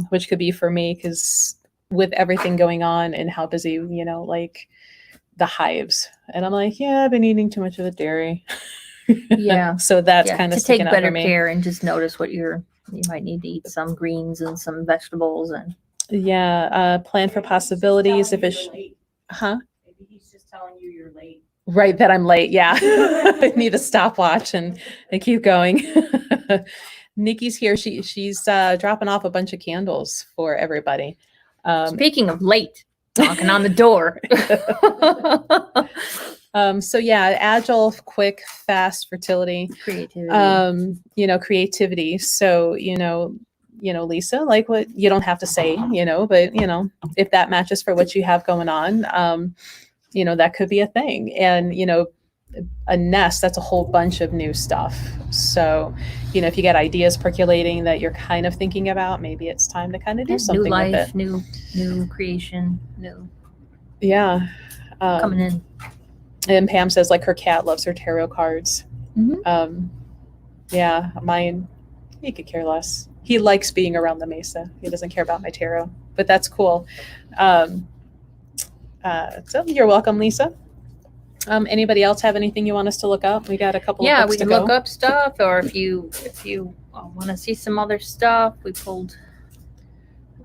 Which could be for me, because with everything going on and how busy, like the hives. And I'm like, yeah, I've been eating too much of the dairy.
Yeah.
So that's kind of
to take better care and just notice what you might need to eat some greens and some vegetables and.
Yeah. Plan for possibilities. If it's,
Maybe he's just telling you you're late.
Right, that I'm late. Yeah. I need a stopwatch and keep going. Nikki's here. She's dropping off a bunch of candles for everybody.
Speaking of late, knocking on the door.
So yeah, agile, quick, fast, fertility,
creativity.
Creativity. So, Lisa, like what you don't have to say, but if that matches for what you have going on, that could be a thing. And, a nest, that's a whole bunch of new stuff. So, if you get ideas percolating that you're kind of thinking about, maybe it's time to kind of do something
new life,
with it.
New creation, new.
Yeah.
Coming in.
And Pam says like her cat loves her tarot cards. Yeah, mine, he could care less. He likes being around the mesa. He doesn't care about my tarot, but that's cool. So you're welcome, Lisa. Anybody else have anything you want us to look up? We got a couple of books
we can look up stuff, or if you want to see some other stuff, I got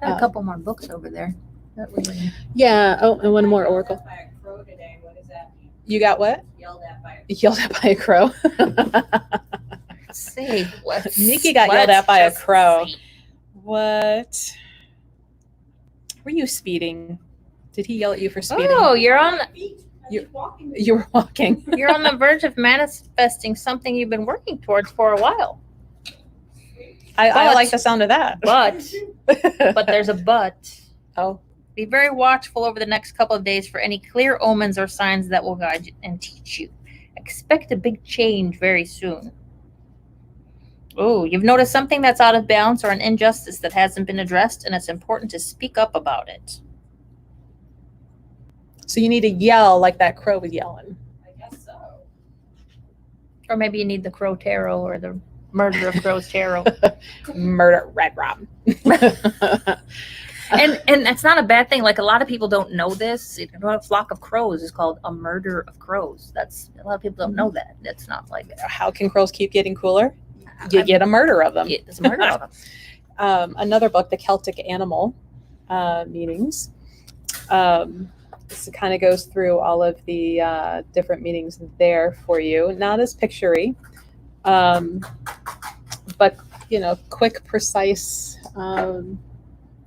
a couple more books over there.
Yeah. Oh, and one more oracle.
By a crow today. What does that mean?
You got what?
Yelled at by
a crow. Nikki got yelled at by a crow. What? Were you speeding? Did he yell at you for speeding?
Oh, you're on
you were walking.
You're on the verge of manifesting something you've been working towards for a while.
I like the sound of that.
But there's a but.
Oh.
Be very watchful over the next couple of days for any clear omens or signs that will guide you and teach you. Expect a big change very soon. Oh, you've noticed something that's out of balance or an injustice that hasn't been addressed, and it's important to speak up about it.
So you need to yell like that crow was yelling.
I guess so.
Or maybe you need the Crow Tarot or the Murder of Crows Tarot.
Murder, Red Robin.
And that's not a bad thing. Like a lot of people don't know this. A flock of crows is called a murder of crows. That's a lot of people don't know that. That's not like
how can crows keep getting cooler? You get a murder of them.
There's a murder of them.
Another book, The Celtic Animal Meanings. This kind of goes through all of the different meanings there for you. Not as picture-y, but quick, precise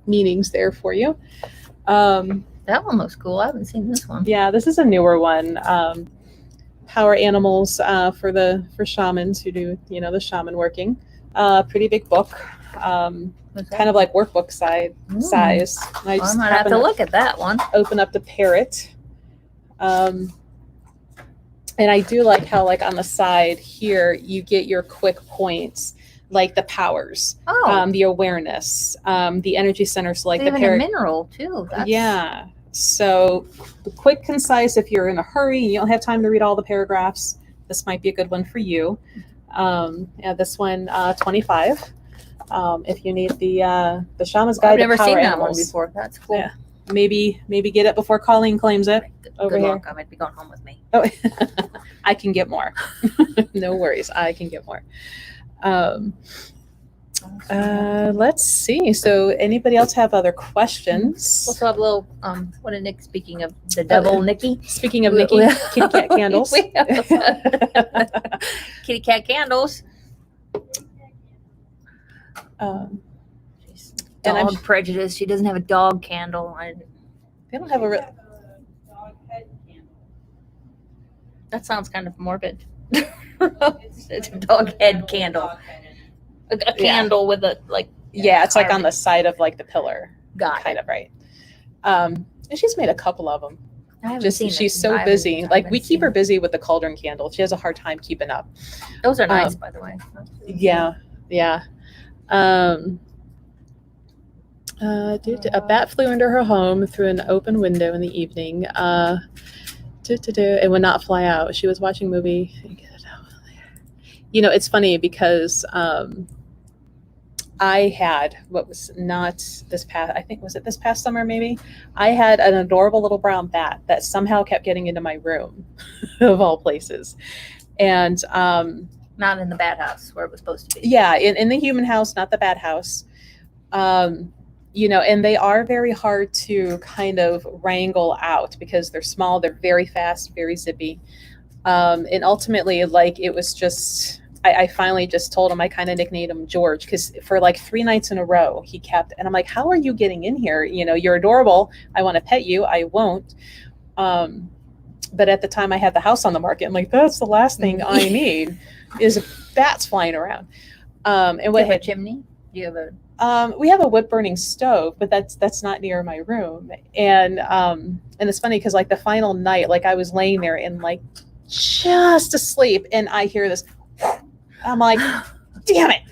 meanings there for you.
That one looks cool. I haven't seen this one.
Yeah, this is a newer one. Power animals for shamans who do the shaman working. Pretty big book, kind of like workbook size.
I might have to look at that one.
Open up the parrot, and I do like how like on the side here you get your quick points. Like the powers, the awareness, the energy centers, like
even
the parrot.
A mineral too.
So quick, concise, if you're in a hurry and you don't have time to read all the paragraphs, this might be a good one for you. Yeah, this one, 25. If you need the Shaman's Guide
I've never
to Power
seen that
Animals.
one before. That's cool.
Yeah. Maybe get it before Coleen claims it. Over
Good
here.
luck. I might be going home with me.
Oh, I can get more. No worries. I can get more. Let's see. So anybody else have other questions?
Also have a little, what a Nick, speaking of the devil, Nikki.
Speaking of Nikki, kitty cat candles.
We have kitty cat candles.
Um, and I'm-
Dog prejudice. She doesn't have a dog candle.
they don't have a.
Dog head candle.
That sounds kind of morbid. It's a dog head candle.
Dog head in it.
A candle with a, like,
Yeah, it's like on the side of like the pillar,
got
kind
it.
of, right? And she's made a couple of them.
I haven't
Just
seen
she's
it.
so
I haven't-
busy.
I
Like we
haven't
keep her
seen
busy with the cauldron candle. She has a hard time keeping up.
it. Those are nice, by the way.
Yeah, yeah. A bat flew into her home through an open window in the evening. It would not fly out. She was watching a movie. You know, it's funny because I had what was not this past, I think, was it this past summer maybe? I had an adorable little brown bat that somehow kept getting into my room, of all places. And
Not in the bat house where it was supposed to be.
yeah, in the human house, not the bat house. You know, and they are very hard to kind of wrangle out because they're small, they're very fast, very zippy. And ultimately, like, it was just, I finally just told him, I kind of nicknamed him George, because for like 3 nights in a row, he kept, and I'm like, how are you getting in here? You know, you're adorable. I want to pet you. I won't. But at the time I had the house on the market, I'm like, that's the last thing I need is bats flying around. And
Do
what
you have a
had,
chimney? Do you have a...
we have a wood burning stove, but that's not near my room. And it's funny because like the final night, like I was laying there and like just asleep, and I hear this. I'm like, damn it!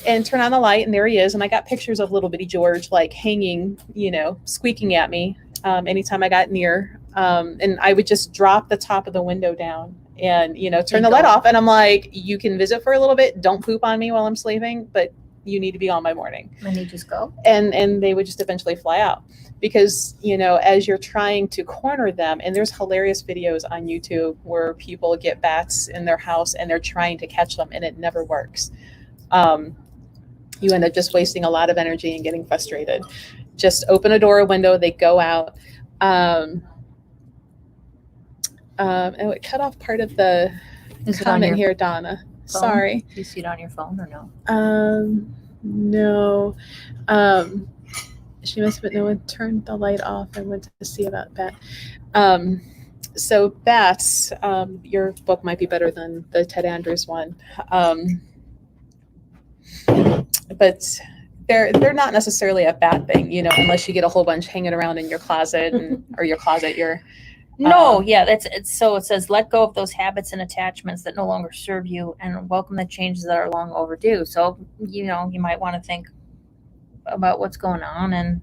And turn on the light, and there he is. And I got pictures of little bitty George like hanging, you know, squeaking at me anytime I got near. And I would just drop the top of the window down and, you know, turn the light off. And I'm like, you can visit for a little bit. Don't poop on me while I'm sleeping, but you need to be on my morning.
And you just go?
And they would just eventually fly out because, you know, as you're trying to corner them, and there's hilarious videos on YouTube where people get bats in their house and they're trying to catch them and it never works. You end up just wasting a lot of energy and getting frustrated. Just open a door or window, they go out. And it would cut off part of the
Is it on
comment
your
here, Donna.
phone?
Sorry.
Do you see it on your phone or no?
No. She must have no one turned the light off and went to see about that. So bats, your book might be better than the Ted Andrews one. But they're not necessarily a bad thing, you know, unless you get a whole bunch hanging around in your closet or your closet,
No, yeah, so it says let go of those habits and attachments that no longer serve you and welcome the changes that are long overdue. So, you know, you might want to think about what's going on, and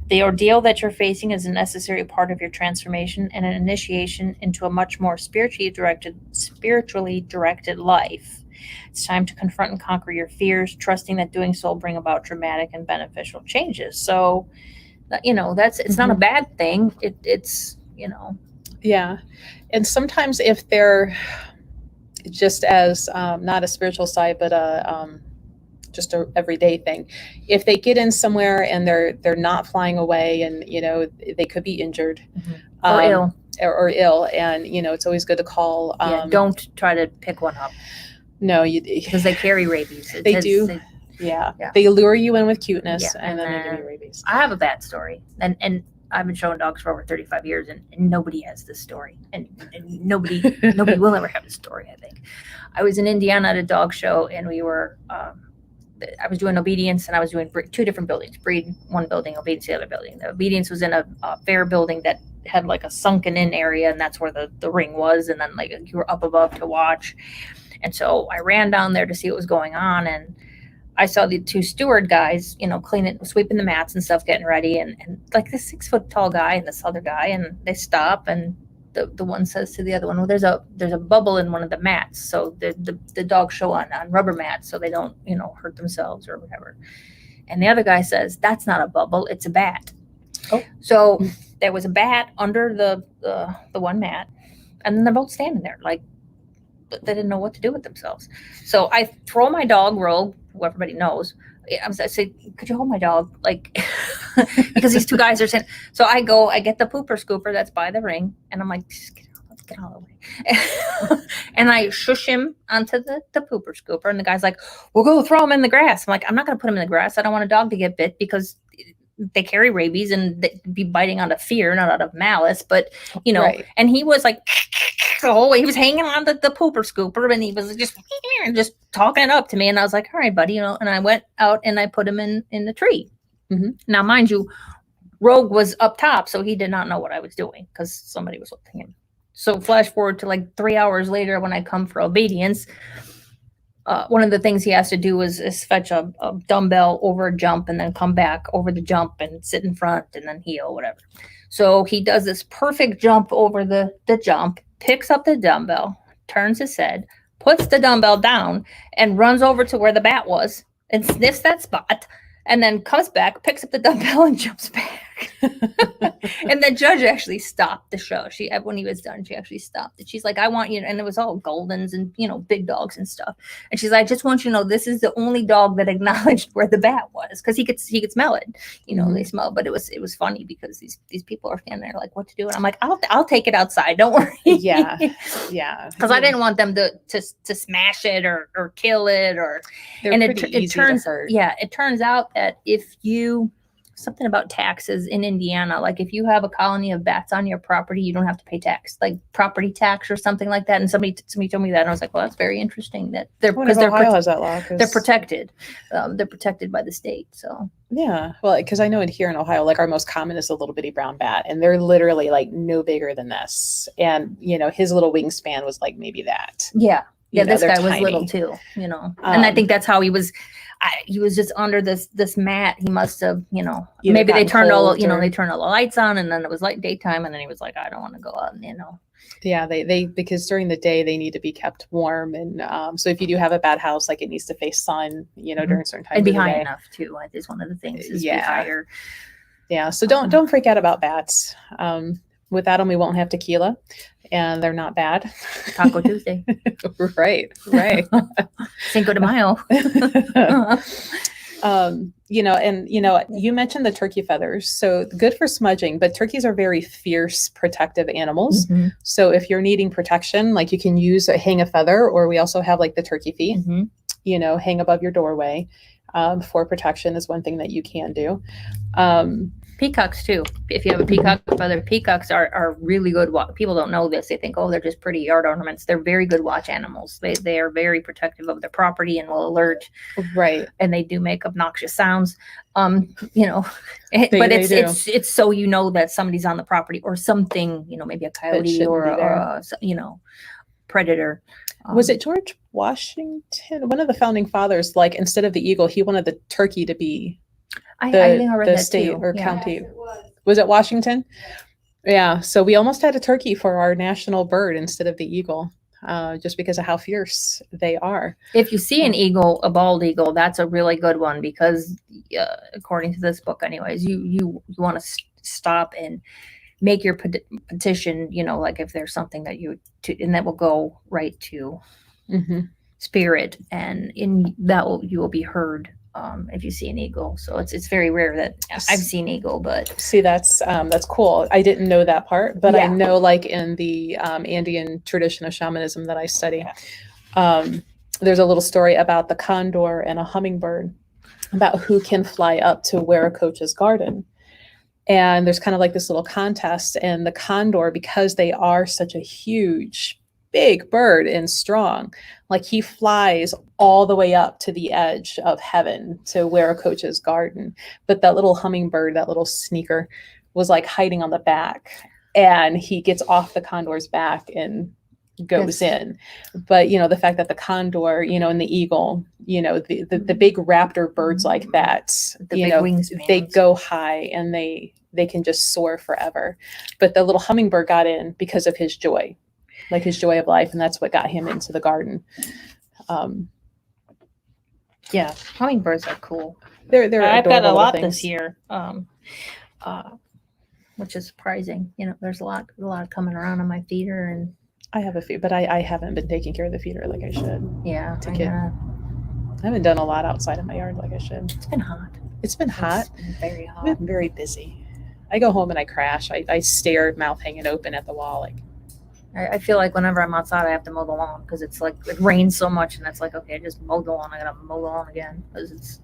the ordeal that you're facing is a necessary part of your transformation and an initiation into a much more spiritually directed life. It's time to confront and conquer your fears, trusting that doing so will bring about dramatic and beneficial changes. So, you know, it's not a bad thing. It's, you know.
Yeah. And sometimes if they're just as not a spiritual side, but just a everyday thing, if they get in somewhere and they're not flying away, and, you know, they could be injured
Or ill.
or ill. And, you know, it's always good to call.
Don't try to pick one up.
No,
Because they carry rabies.
They do. Yeah.
Yeah.
They lure you in with cuteness,
Yeah,
and then they give
then
you rabies.
I have a bad story, and I've been showing dogs for over 35 years, and nobody has this story, and nobody will ever have this story. I think I was in Indiana at a dog show, and we were I was doing obedience, and I was doing 2 different buildings: breed one building, obedience the other building. The obedience was in a fair building that had like a sunken in area, and that's where the ring was, and then like you were up above to watch. And so I ran down there to see what was going on, and I saw the two steward guys, cleaning, sweeping the mats and stuff, getting ready, and like this 6 foot tall guy and this other guy, and they stop, and the one says to the other one, well, there's a bubble in one of the mats, so the dogs show on rubber mats so they don't hurt themselves or whatever. And the other guy says, that's not a bubble, it's a bat.
Oh.
So there was a bat under the one mat, and then they're both standing there like they didn't know what to do with themselves. So I throw my dog Rogue, who everybody knows. I say, could you hold my dog? Like, because these two guys are saying. So I get the pooper scooper that's by the ring, and I'm like, just get out of the way. And I shush him onto the pooper scooper, and the guy's like, we'll go throw him in the grass. I'm like, I'm not going to put him in the grass. I don't want a dog to get bit because they carry rabies and they be biting out of fear, not out of malice. But,
Right.
And he was like, he was hanging on the pooper scooper, and he was just talking it up to me. And I was like, all right, buddy, and I went out and I put him in the tree.
Mm-hmm.
Now, mind you, Rogue was up top, so he did not know what I was doing because somebody was holding him. So flash forward to like 3 hours later when I come for obedience, one of the things he has to do is fetch a dumbbell over a jump and then come back over the jump and sit in front and then heel, whatever. So he does this perfect jump over the jump, picks up the dumbbell, turns his head, puts the dumbbell down, and runs over to where the bat was and sniffs that spot, and then comes back, picks up the dumbbell, and jumps back. And the judge actually stopped the show. When he was done, she actually stopped it. She's like, I want you, and it was all Goldens and big dogs and stuff. And she's like, I just want you to know this is the only dog that acknowledged where the bat was, because he could smell it.
Mm-hmm.
They smell. But it was funny because these people are standing there like, what to do? And I'm like, I'll take it outside. Don't worry.
Yeah.
Because I didn't want them to smash it or kill it or.
They're
And
pretty easy to hurt.
Yeah, it turns out that if you something about taxes in Indiana, like if you have a colony of bats on your property, you don't have to pay tax, like property tax or something like that. And somebody told me that, and I was like, well, that's very interesting that
Ohio has that law.
They're protected. They're protected by the state. So
yeah, well, because I know here in Ohio, like our most common is a little bitty brown bat, and they're literally like no bigger than this, and his little wingspan was like maybe that.
Yeah. This guy was
tiny.
little too, and I think that's how he was. He was just under this mat. He must have, maybe they turned they turned all the lights on, and then it was like daytime, and then he was like, I don't want to go out,
Yeah, they because during the day they need to be kept warm, and so if you do have a bad house, like it needs to face sun, during certain times.
And be
of the
high
day.
enough too. Is one of the things. Is
Yeah.
be higher.
Yeah, so don't freak out about bats. Without them, we won't have tequila, and they're not bad.
Taco Tuesday.
Right.
Cinco de Mayo.
You mentioned the turkey feathers, so good for smudging, but turkeys are very fierce, protective animals.
Mm-hmm.
So if you're needing protection, like you can hang a feather, or we also have like the turkey feet,
Mm-hmm.
Hang above your doorway for protection is one thing that you can do.
Peacocks too. If you have a peacock feather, peacocks are really good. People don't know this. They think, oh, they're just pretty yard ornaments. They're very good watch animals. They are very protective of their property and will alert.
Right.
And they do make obnoxious sounds. But it's so that somebody's on the property or something. Maybe a coyote or a predator.
Was it George Washington, one of the founding fathers? Like instead of the eagle, he wanted the turkey to be. I think I read
that
state
too.
or
Yeah.
county.
Yes, it was.
Was it Washington? Yeah. So we almost had a turkey for our national bird instead of the eagle, just because of how fierce they are.
If you see an eagle, a bald eagle, that's a really good one because, according to this book, anyways, you want to stop and make your petition. Like if there's something that and that will go right to spirit, and in that you will be heard. If you see an eagle, so it's very rare that I've seen eagle, but
see that's cool. I didn't know that part, but
Yeah.
I know like in the Andean tradition of shamanism that I study, there's a little story about the condor and a hummingbird about who can fly up to Huaracocha's garden. And there's kind of like this little contest, and the condor, because they are such a huge big bird and strong, like he flies all the way up to the edge of heaven to Huaracocha's garden, but that little hummingbird, that little sneaker, was like hiding on the back, and he gets off the condor's back and goes
Yes.
in. But, the fact that the condor, and the eagle, the big raptor birds like that,
The big wingspans.
they go high and they can just soar forever. But the little hummingbird got in because of his joy, like his joy of life. And that's what got him into the garden.
Yeah, hummingbirds are cool.
They're
I've got a
adorable
lot
little
this
things.
year, which is surprising. There's a lot coming around on my feeder, and
I have a few, but I haven't been taking care of the feeder like I should.
yeah,
To get- I haven't done a lot outside of my yard like I should.
it's been hot.
It's been hot.
It's been very
I've
hot.
been very busy. I go home and I crash. I stare, mouth hanging open at the wall. Like,
I feel like whenever I'm outside, I have to mow the lawn because it's like it rains so much, and it's like, okay, I just mowed the lawn. I gotta mow the lawn again because it's.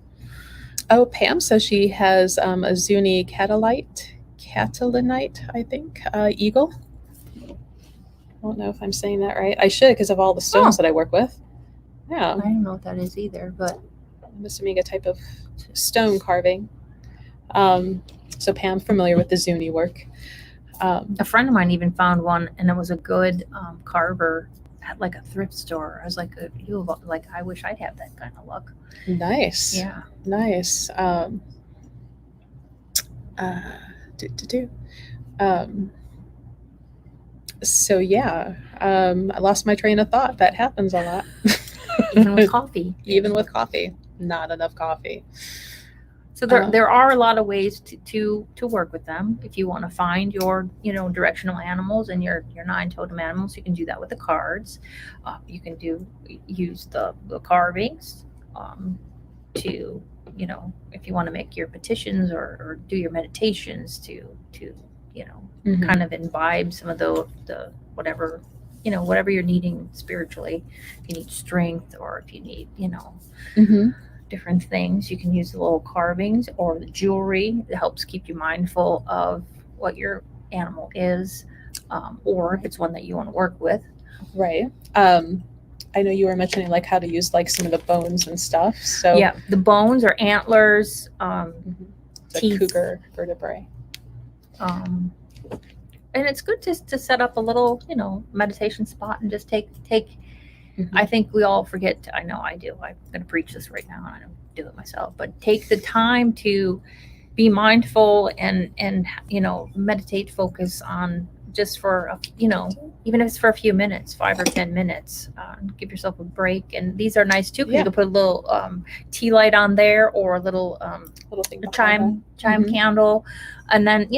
oh, Pam says she has a Zuni Catalanite, I think, eagle. I don't know if I'm saying that right. I should because of all the stones that I work with. Yeah,
I don't know what that is either, but
I'm assuming a type of stone carving. So Pam, familiar with the Zuni work.
a friend of mine even found one, and it was a good carver at like a thrift store. I was like, I wish I'd have that kind of luck.
Nice.
Yeah.
Nice. So yeah, I lost my train of thought. That happens a lot.
Even with coffee.
Even with coffee, not enough coffee.
So there are a lot of ways to work with them. If you want to find your directional animals and your 9 totem animals, you can do that with the cards. You can use the carvings to if you want to make your petitions or do your meditations to kind of imbibe some of the whatever whatever you're needing spiritually. If you need strength or if you need different things, you can use the little carvings or the jewelry that helps keep you mindful of what your animal is, or if it's one that you want to work with.
Right. I know you were mentioning like how to use like some of the bones and stuff. So
Yeah, the bones or antlers,
the
teeth.
cougar vertebrae.
And it's good to set up a little meditation spot and just take I think we all forget I know I do. I'm going to preach this right now. I don't do it myself, but take the time to be mindful and meditate, focus on just for even if it's for a few minutes, 5 or 10 minutes. Give yourself a break, and these are nice too. 'Cause you can put a little tea light on there or a little
thing
a
behind
chime
Mhm.
candle, and then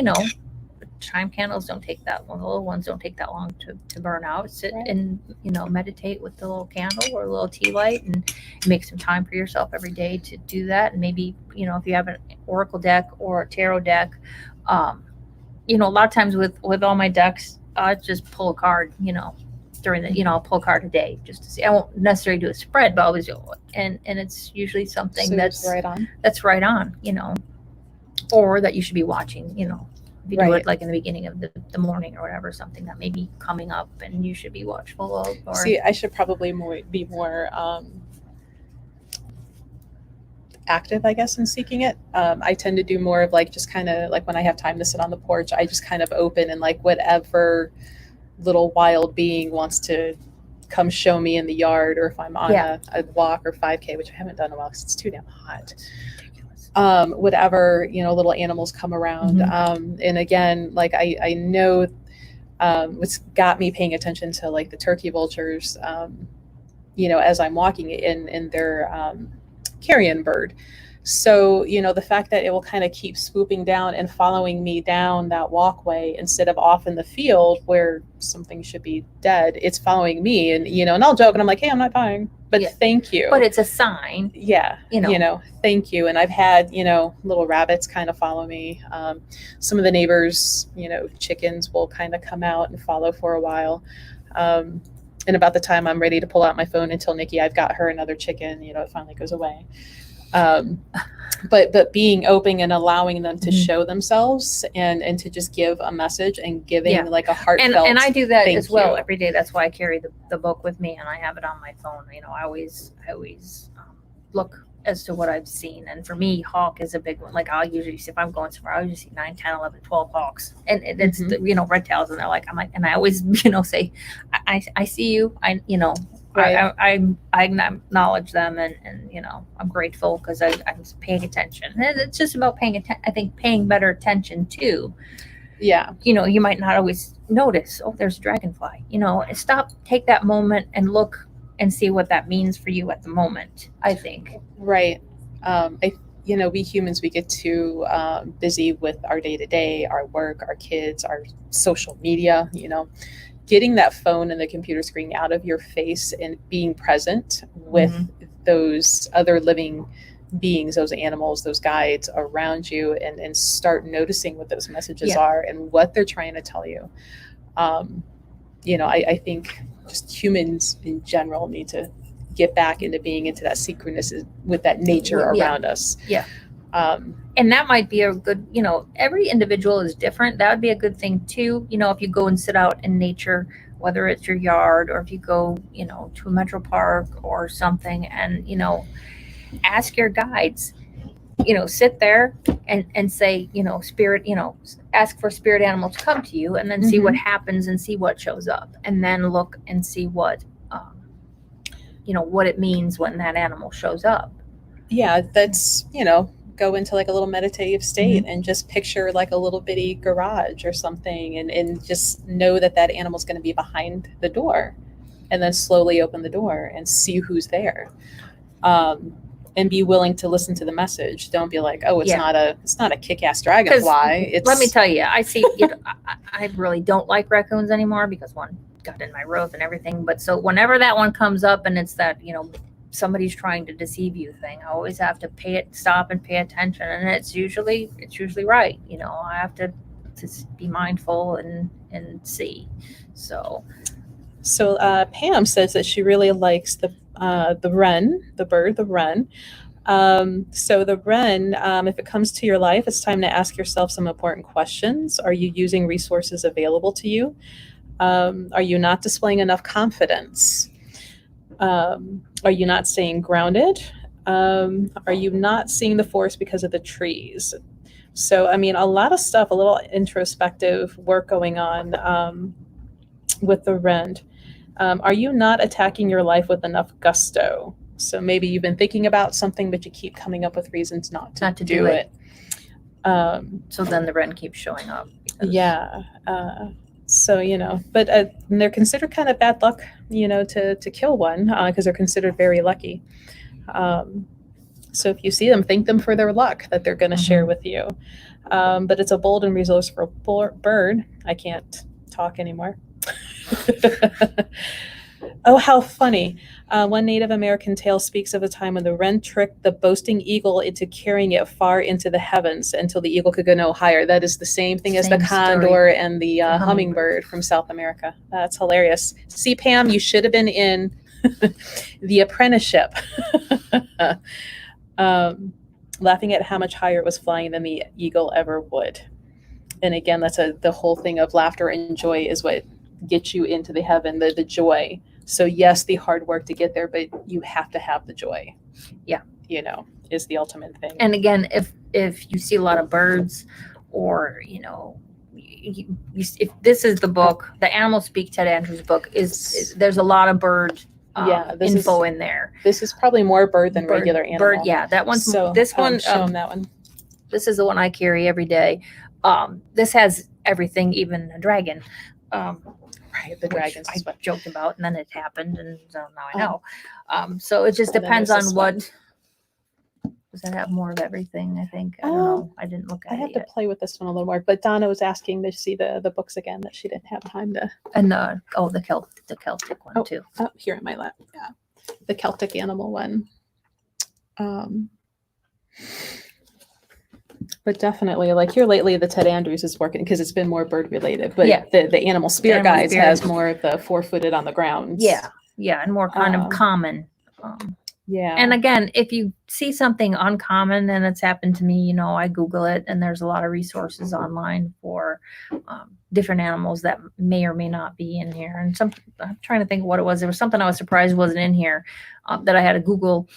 chime candles don't take that long. The little ones don't take that long to burn out. Sit
Right.
and meditate with the little candle or a little tea light, and make some time for yourself every day to do that. And maybe if you have an oracle deck or a tarot deck, a lot of times with all my decks, I just pull a card. During the I'll pull a card a day just to see. I won't necessarily do a spread, but always and it's usually something
So
that's
right on.
right on, or that you should be watching, if you do
Right.
it like in the beginning of the morning or whatever, something that may be coming up and you should be watchful of. Or
See, I should probably be more active, I guess, in seeking it. I tend to do more of like just kind of like when I have time to sit on the porch, I just kind of open and like whatever little wild being wants to come show me in the yard, or if I'm on a walk or 5K, which I haven't done in a while because it's too damn hot. Whatever, little animals come around. And again, like I know what's got me paying attention to like the turkey vultures, as I'm walking in their carrion bird. So, the fact that it will kind of keep swooping down and following me down that walkway instead of off in the field where something should be dead, it's following me. And, and I'll joke and I'm like, hey, I'm not dying, but thank you.
But it's a sign.
Yeah. Thank you. And I've had, little rabbits kind of follow me. Some of the neighbors, chickens will kind of come out and follow for a while. And about the time I'm ready to pull out my phone and tell Nikki I've got her another chicken, it finally goes away. But being open and allowing them to show themselves and to just give a message and giving like a heartfelt
and I do that
thank
as well
you.
every day. That's why I carry the book with me and I have it on my phone. I always look as to what I've seen. And for me, hawk is a big one. Like I'll usually see, if I'm going somewhere, I'll usually see 9, 10, 11, 12 hawks. And it's, red tails. And they're like, I'm like, and I always, say, I see you.
Right.
I acknowledge them, and I'm grateful because I'm paying attention. And it's just about paying attention. I think paying better attention too.
Yeah.
You might not always notice, oh, there's a dragonfly. Stop, take that moment and look and see what that means for you at the moment, I think.
Right. We humans, we get too busy with our day to day, our work, our kids, our social media, getting that phone and the computer screen out of your face and being present with those other living beings, those animals, those guides around you, and start noticing what those messages are and what they're trying to tell you. I think just humans in general need to get back into being into that synchronous with that nature around us.
Yeah. And that might be a good, every individual is different. That would be a good thing too. If you go and sit out in nature, whether it's your yard or if you go, to a metro park or something, and, ask your guides, sit there and say, spirit, ask for spirit animal to come to you, and then see what happens and see what shows up, and then look and see what, what it means when that animal shows up.
Yeah, that's, go into like a little meditative state and just picture like a little bitty garage or something, and just know that animal's going to be behind the door, and then slowly open the door and see who's there. And be willing to listen to the message. Don't be like, oh, it's not a kick-ass dragonfly. It's...
Let me tell you, I see. I really don't like raccoons anymore because one got in my roof and everything. But so whenever that one comes up and it's that somebody's trying to deceive you thing, I always have to stop and pay attention, and it's usually right. I have to be mindful and see. So
Pam says that she really likes the wren, the bird, the wren. So the wren, if it comes to your life, it's time to ask yourself some important questions. Are you using resources available to you? Are you not displaying enough confidence? Are you not staying grounded? Are you not seeing the forest because of the trees? So, a lot of stuff, a little introspective work going on with the wren. Are you not attacking your life with enough gusto? So maybe you've been thinking about something, but you keep coming up with reasons not to do it.
So then the wren keeps showing up.
Yeah. But they're considered kind of bad luck, to kill one, because they're considered very lucky. So if you see them, thank them for their luck that they're going to share with you. But it's a bold and resourceful bird. I can't talk anymore. Oh, how funny. One Native American tale speaks of a time when the wren tricked the boasting eagle into carrying it far into the heavens until the eagle could go no higher. That is the same thing as the condor
story.
And the hummingbird from South America. That's hilarious. See, Pam, you should have been in the apprenticeship. Laughing at how much higher it was flying than the eagle ever would. And again, that's the whole thing of laughter and joy is what gets you into the heaven, the joy. So yes, the hard work to get there, but you have to have the joy.
Yeah.
Is the ultimate thing.
And again, if you see a lot of birds, or if this is the book, the Animal Speak Ted Andrews book is there's a lot of bird info in there.
This is probably more bird than regular animal.
Bird, yeah, that one's this one.
Show them that one.
This is the one I carry every day. This has everything, even a dragon.
Right, the dragons.
I joked about, and then it happened, and so now I know. So it just depends on what. Does that have more of everything? I think. I don't know. I didn't look at it.
I have to play with this one a little more. But Donna was asking to see the books again that she didn't have time to.
And the Celtic one too.
Oh, here in my lap. Yeah, the Celtic animal one. But definitely, like here lately, the Ted Andrews is working because it's been more bird related. But the Animal Spirit Guides has more of the 4-footed on the ground.
Yeah, and more kind of common.
Yeah.
And again, if you see something uncommon, and it's happened to me, I Google it, and there's a lot of resources online for different animals that may or may not be in here. And I'm trying to think what it was. There was something I was surprised wasn't in here that I had to Google.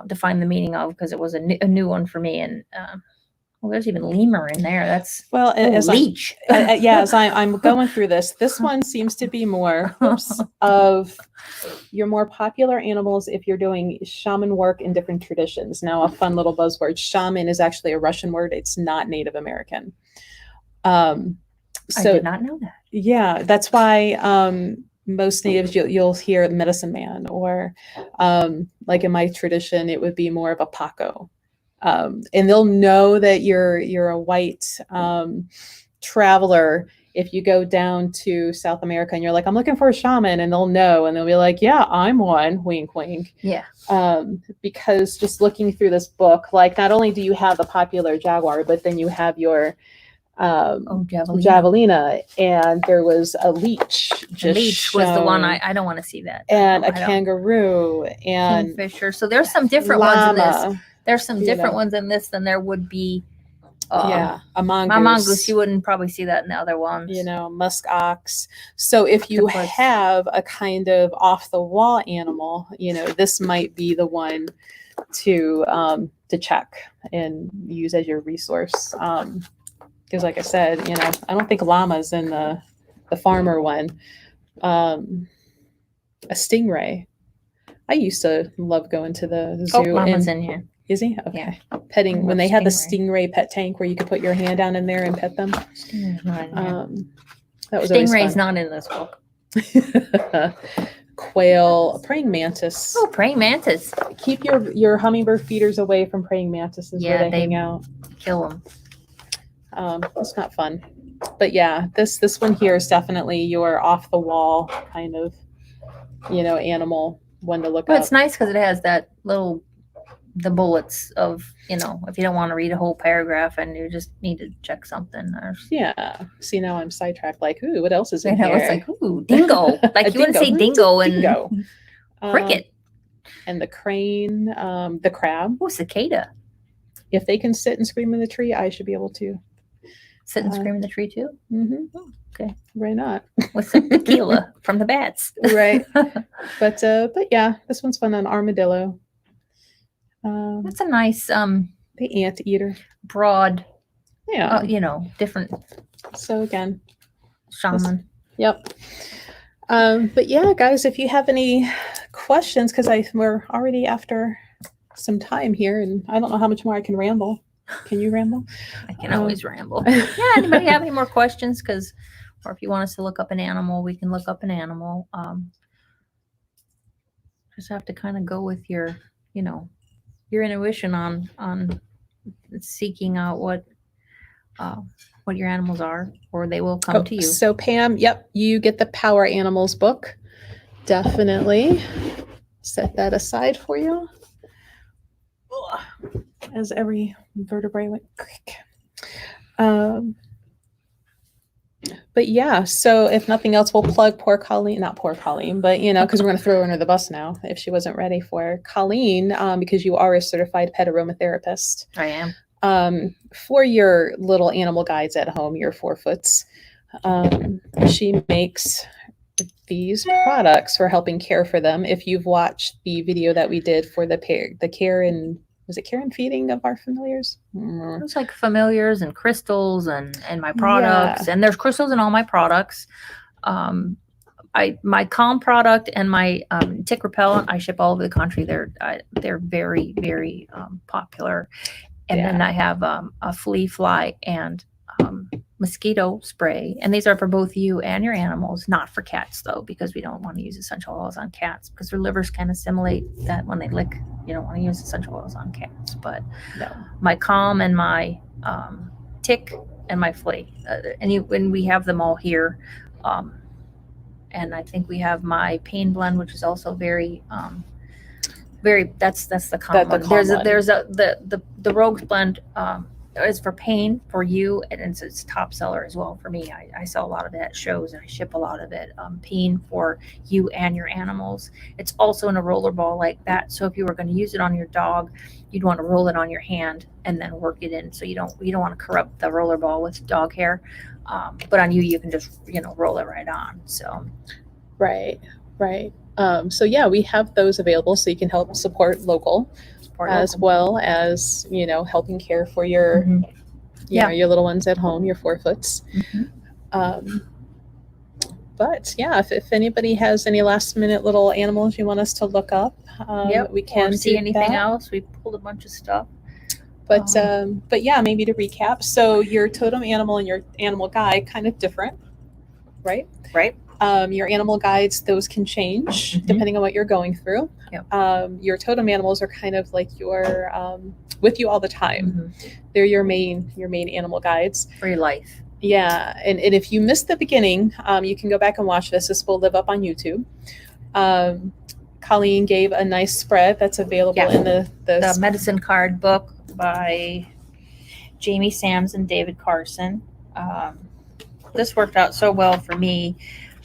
define the meaning of, because it was a new one for me. And well, there's even lemur in there. That's
Well, as
leech.
as I'm going through this one seems to be more of your more popular animals if you're doing shaman work in different traditions. Now, a fun little buzzword: shaman is actually a Russian word. It's not Native American.
I did not know that.
Yeah, that's why most natives you'll hear medicine man, or like in my tradition, it would be more of a Paco. And they'll know that you're a white traveler if you go down to South America and you're like, I'm looking for a shaman, and they'll know, and they'll be like, yeah, I'm one, wink, wink.
Yeah.
Because just looking through this book, like not only do you have the popular jaguar, but then you have your javelina, and there was a leech.
Leech was the one I don't want to see that.
And a kangaroo and
kingfisher. So there's some different
llama,
ones in this. There's some different ones in this than there would be.
A mongoose.
My mongoose, you wouldn't probably see that in the other ones.
Musk ox. So if you have a kind of off the wall animal, this might be the one to check and use as your resource. Because like I said, I don't think llama's in the farmer one. A stingray. I used to love going to the zoo.
Oh, llama's in here.
Is he? Okay.
Yeah.
Petting, when they had the stingray pet tank where you could put your hand down in there and pet them.
Stingray's not in here.
That was
Stingray's not in this book.
Quail, praying mantis.
Oh, praying mantis.
Keep your hummingbird feeders away from praying mantises where they hang out.
Kill them.
It's not fun. But yeah, this one here is definitely your off the wall kind of, animal one to look up.
It's nice because it has that the bullets of, if you don't want to read a whole paragraph and you just need to check something.
Yeah. See, now I'm sidetracked. Like, ooh, what else is in
here? It's like, ooh, dingo. Like you wouldn't say dingo and
dingo.
Cricket.
And the crane, the crab.
Oh, cicada.
If they can sit and scream in the tree, I should be able to.
Sit and scream in the tree too?
Mm-hmm.
Oh, okay.
Why not?
With some tequila from the bats.
Right. But yeah, this one's fun on armadillo.
That's a nice
the anteater.
Broad.
Yeah.
Different.
So again,
shaman.
Yep. But yeah, guys, if you have any questions, because we're already after some time here, and I don't know how much more I can ramble. Can you ramble?
I can always ramble. Yeah. Anybody have any more questions? Or if you want us to look up an animal, we can look up an animal. Just have to kind of go with your intuition on seeking out what your animals are, or they will come to you.
So Pam, yep, you get the Power Animals book. Definitely set that aside for you. As every vertebrae went quick. But yeah, so if nothing else, we'll plug not poor Coleen, but because we're going to throw her under the bus now if she wasn't ready for it. Coleen, because you are a certified pet aromatherapist.
I am.
For your little animal guides at home, your 4-foots, she makes these products for helping care for them. If you've watched the video that we did for the care and was it care and feeding of our familiars?
It was like familiars and crystals and my products. Yeah. And there's crystals in all my products. My Calm product and my tick repellent, I ship all over the country. They're very, very popular. And then I have a flea, fly, and mosquito spray. And these are for both you and your animals, not for cats, though, because we don't want to use essential oils on cats because their livers can assimilate that when they lick. You don't want to use essential oils on cats. But no. My Calm and my tick and my flea. And we have them all here. And I think we have my pain blend, which is also very that's the common one. There's the Rogues blend is for pain for you, and it's top seller as well for me. I sell a lot of it at shows and I ship a lot of it. Pain for you and your animals. It's also in a roller ball like that. So if you were going to use it on your dog, you'd want to roll it on your hand and then work it in. So you don't want to corrupt the roller ball with dog hair. But on you can just roll it right on. So
right. So yeah, we have those available so you can help support local.
Support
as
local.
well as, helping care for your,
Mhm. Yeah.
your little ones at home, your 4-foots.
Mhm.
Um, but yeah, if anybody has any last minute little animals you want us to look up,
Yep.
we can
Or see
do
anything
that.
else. We pulled a bunch of stuff.
But yeah, maybe to recap. So your totem animal and your animal guide kind of different, right?
Right.
Your animal guides, those can change
Mhm.
depending on what you're going through.
Yep.
Your totem animals are kind of like your with you all the time.
Mhm.
They're your main animal guides.
For your life.
Yeah, and if you missed the beginning, you can go back and watch this. This will live up on YouTube. Coleen gave a nice spread that's available
Yeah.
in
The medicine card book by Jamie Sams and David Carson. This worked out so well for me.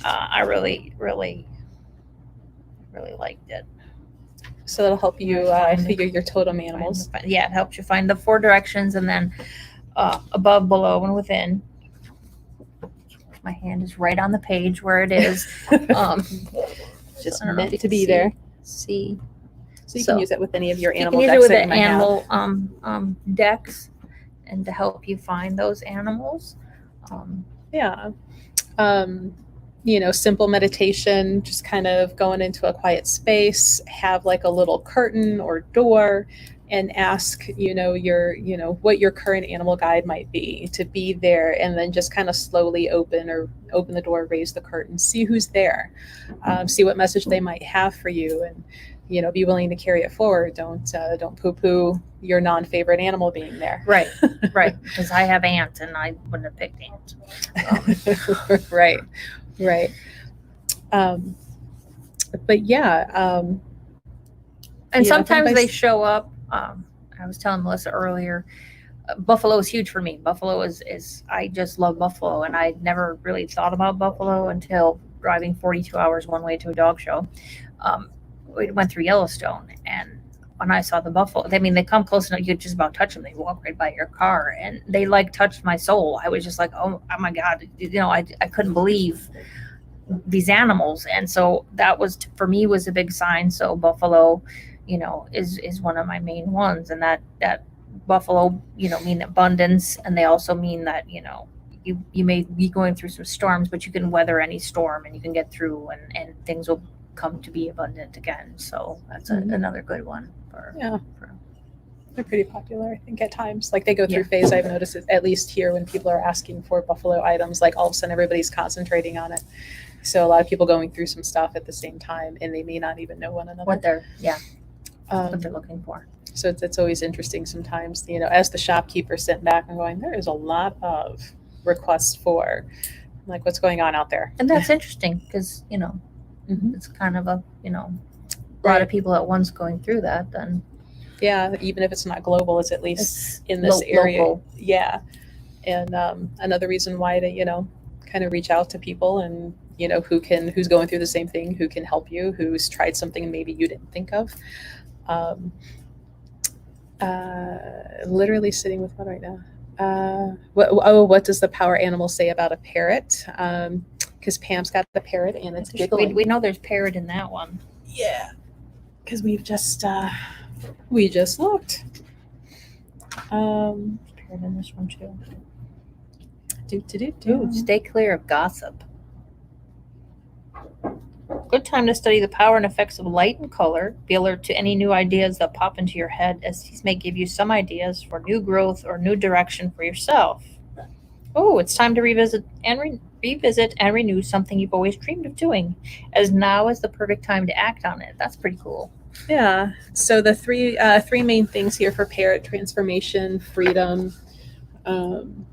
I really, really, really liked it.
so that'll help you
Find-
figure your totem animals.
Yeah, it helps you find the 4 directions and then above, below, and within. My hand is right on the page where it is.
Just
I don't know if
meant
you
to
can
be there.
See.
So you
So,
can use it with any of your
You
animal
can use
decks
it with
that
the
you might have.
animal decks and to help you find those animals.
Yeah. Simple meditation, just kind of going into a quiet space, have like a little curtain or door and ask, what your current animal guide might be to be there, and then just kind of slowly open the door, raise the curtain, see who's there, see what message they might have for you, and be willing to carry it forward. Don't poo-poo your non-favorite animal being there.
Right, right. Because I have ants and I wouldn't have picked ants.
Right. But yeah.
And
if
sometimes they
anybody's-
show up. I was telling Melissa earlier, buffalo is huge for me. Buffalo is I just love buffalo, and I never really thought about buffalo until driving 42 hours one way to a dog show. We went through Yellowstone, and when I saw the buffalo, they come close enough, you could just about touch them. They walk right by your car, and they like touched my soul. I was just like, oh my God, I couldn't believe these animals. And so that was, for me, was a big sign. So buffalo, is one of my main ones. And that buffalo, mean abundance. And they also mean that, you may be going through some storms, but you can weather any storm and you can get through, and things will come to be abundant again. So that's another good one.
They're pretty popular, I think, at times. Like, they go through phase. I've noticed it, at least here, when people are asking for buffalo items, like all of a sudden everybody's concentrating on it. So a lot of people going through some stuff at the same time, and they may not even know one another.
What they're looking for.
So it's always interesting sometimes, as the shopkeeper sitting back and going, there is a lot of requests for, like, what's going on out there.
And that's interesting because, it's kind of a, lot of people at once going through that, then.
Yeah, even if it's not global, it's at least in this area.
Local.
Yeah. And another reason why to, kind of reach out to people and, who's going through the same thing, who can help you, who's tried something maybe you didn't think of. Literally sitting with one right now. What does the power animal say about a parrot? Because Pam's got the parrot and it's giggling.
We know there's parrot in that one.
Yeah, because we just looked.
Parrot in this one too.
Do.
Stay clear of gossip. Good time to study the power and effects of light and color. Be alert to any new ideas that pop into your head, as these may give you some ideas for new growth or new direction for yourself. Oh, it's time to revisit and renew something you've always dreamed of doing, as now is the perfect time to act on it. That's pretty cool.
Yeah. So the three main things here for parrot: transformation, freedom.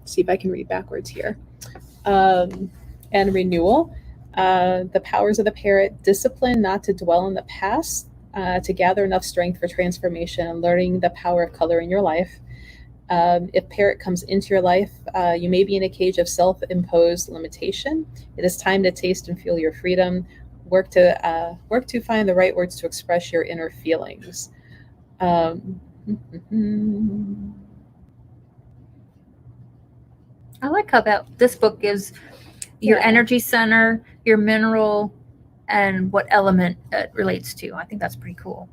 See if I can read backwards here. And renewal. The powers of the parrot: discipline, not to dwell in the past, to gather enough strength for transformation and learning the power of color in your life. If parrot comes into your life, you may be in a cage of self-imposed limitation. It is time to taste and feel your freedom. Work to find the right words to express your inner feelings.
I like how this book gives your energy center, your mineral, and what element it relates to. I think that's pretty cool.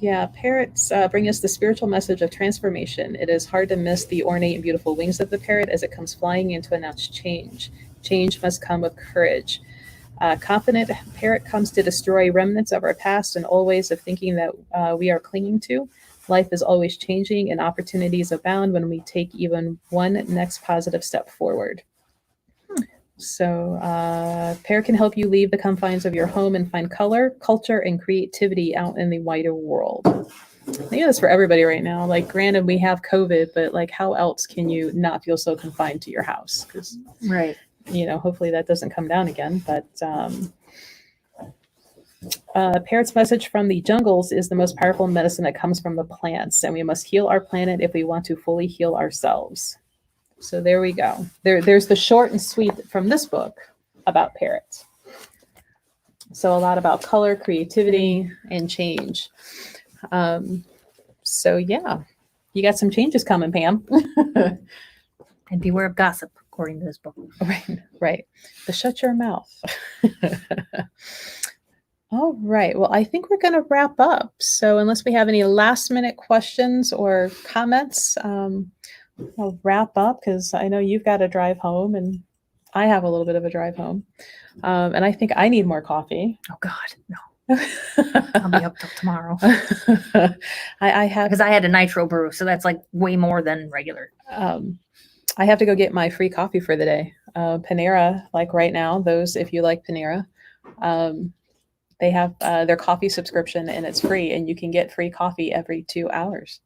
Yeah, parrots bring us the spiritual message of transformation. It is hard to miss the ornate and beautiful wings of the parrot as it comes flying in to announce change. Change must come with courage. Confident parrot comes to destroy remnants of our past and old ways of thinking that we are clinging to. Life is always changing and opportunities abound when we take even one next positive step forward. So, Parrot can help you leave the confines of your home and find color, culture, and creativity out in the wider world. I think that's for everybody right now. Like, granted, we have COVID, but like, how else can you not feel so confined to your house? Because,
Right.
Hopefully that doesn't come down again. But Parrot's message from the jungles is the most powerful medicine that comes from the plants, and we must heal our planet if we want to fully heal ourselves. So there we go. There's the short and sweet from this book about parrots. So a lot about color, creativity, and change. So yeah, you got some changes coming, Pam.
And beware of gossip, according to this book.
Right. But shut your mouth. All right. Well, I think we're going to wrap up. So unless we have any last minute questions or comments, I'll wrap up because I know you've got to drive home and I have a little bit of a drive home. And I think I need more coffee.
Oh God, no. I'll be up till tomorrow.
I have,
because I had a nitro brew, so that's like way more than regular.
I have to go get my free coffee for the day. Panera, like right now, those, if you like Panera, they have their coffee subscription and it's free and you can get free coffee every 2 hours.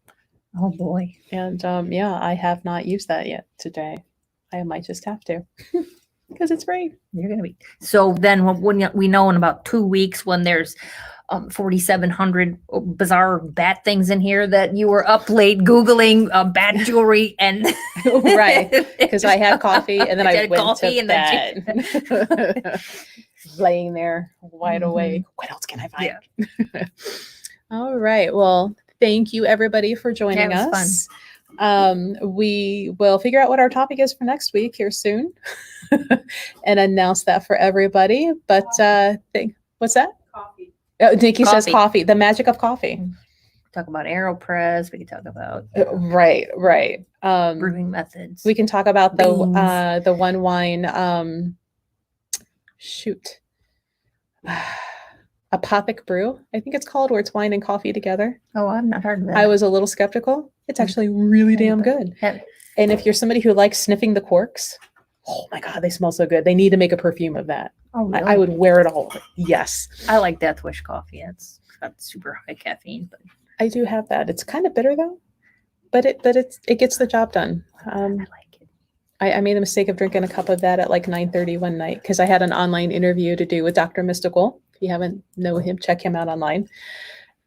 Oh boy.
And yeah, I have not used that yet today. I might just have to because it's free.
You're going to be. So then when we know in about 2 weeks when there's 4,700 bizarre bat things in here that you were up late Googling bat jewelry and.
Right. Because I had coffee and then I went
coffee
to bed. Laying there wide awake. What else can I find? Yeah. All right. Well, thank you everybody for joining us. Fun. We will figure out what our topic is for next week here soon and announce that for everybody. But what's that?
Coffee.
Oh, Nikki says coffee, the magic of coffee.
Talk about AeroPress. We can talk about
right.
brewing methods.
We can talk about the one wine shoot. Apothic brew, I think it's called, where it's wine and coffee together.
Oh, I've not heard of that.
I was a little skeptical. It's actually really damn good. And if you're somebody who likes sniffing the corks, oh my God, they smell so good. They need to make a perfume of that.
Oh, really?
I would wear it all over. Yes.
I like Death Wish coffee. It's got super high caffeine, but
I do have that. It's kind of bitter though, but it gets the job done.
I like it.
I made the mistake of drinking a cup of that at like 9:30 one night because I had an online interview to do with Dr. Mystical. If you haven't know him, check him out online.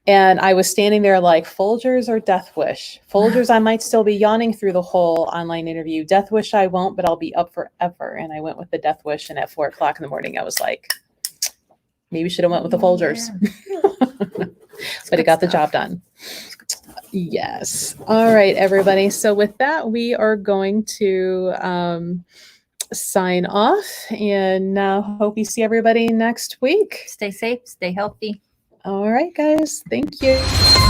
And I was standing there like, Folgers or Death Wish? Folgers, I might still be yawning through the whole online interview. Death Wish, I won't, but I'll be up forever. And I went with the Death Wish. And at 4 o'clock in the morning, I was like, maybe should have went with the Folgers. Yeah. But it got the job done. Yes. All right, everybody. So with that, we are going to sign off and hope we see everybody next week.
Stay safe, stay healthy.
All right, guys. Thank you.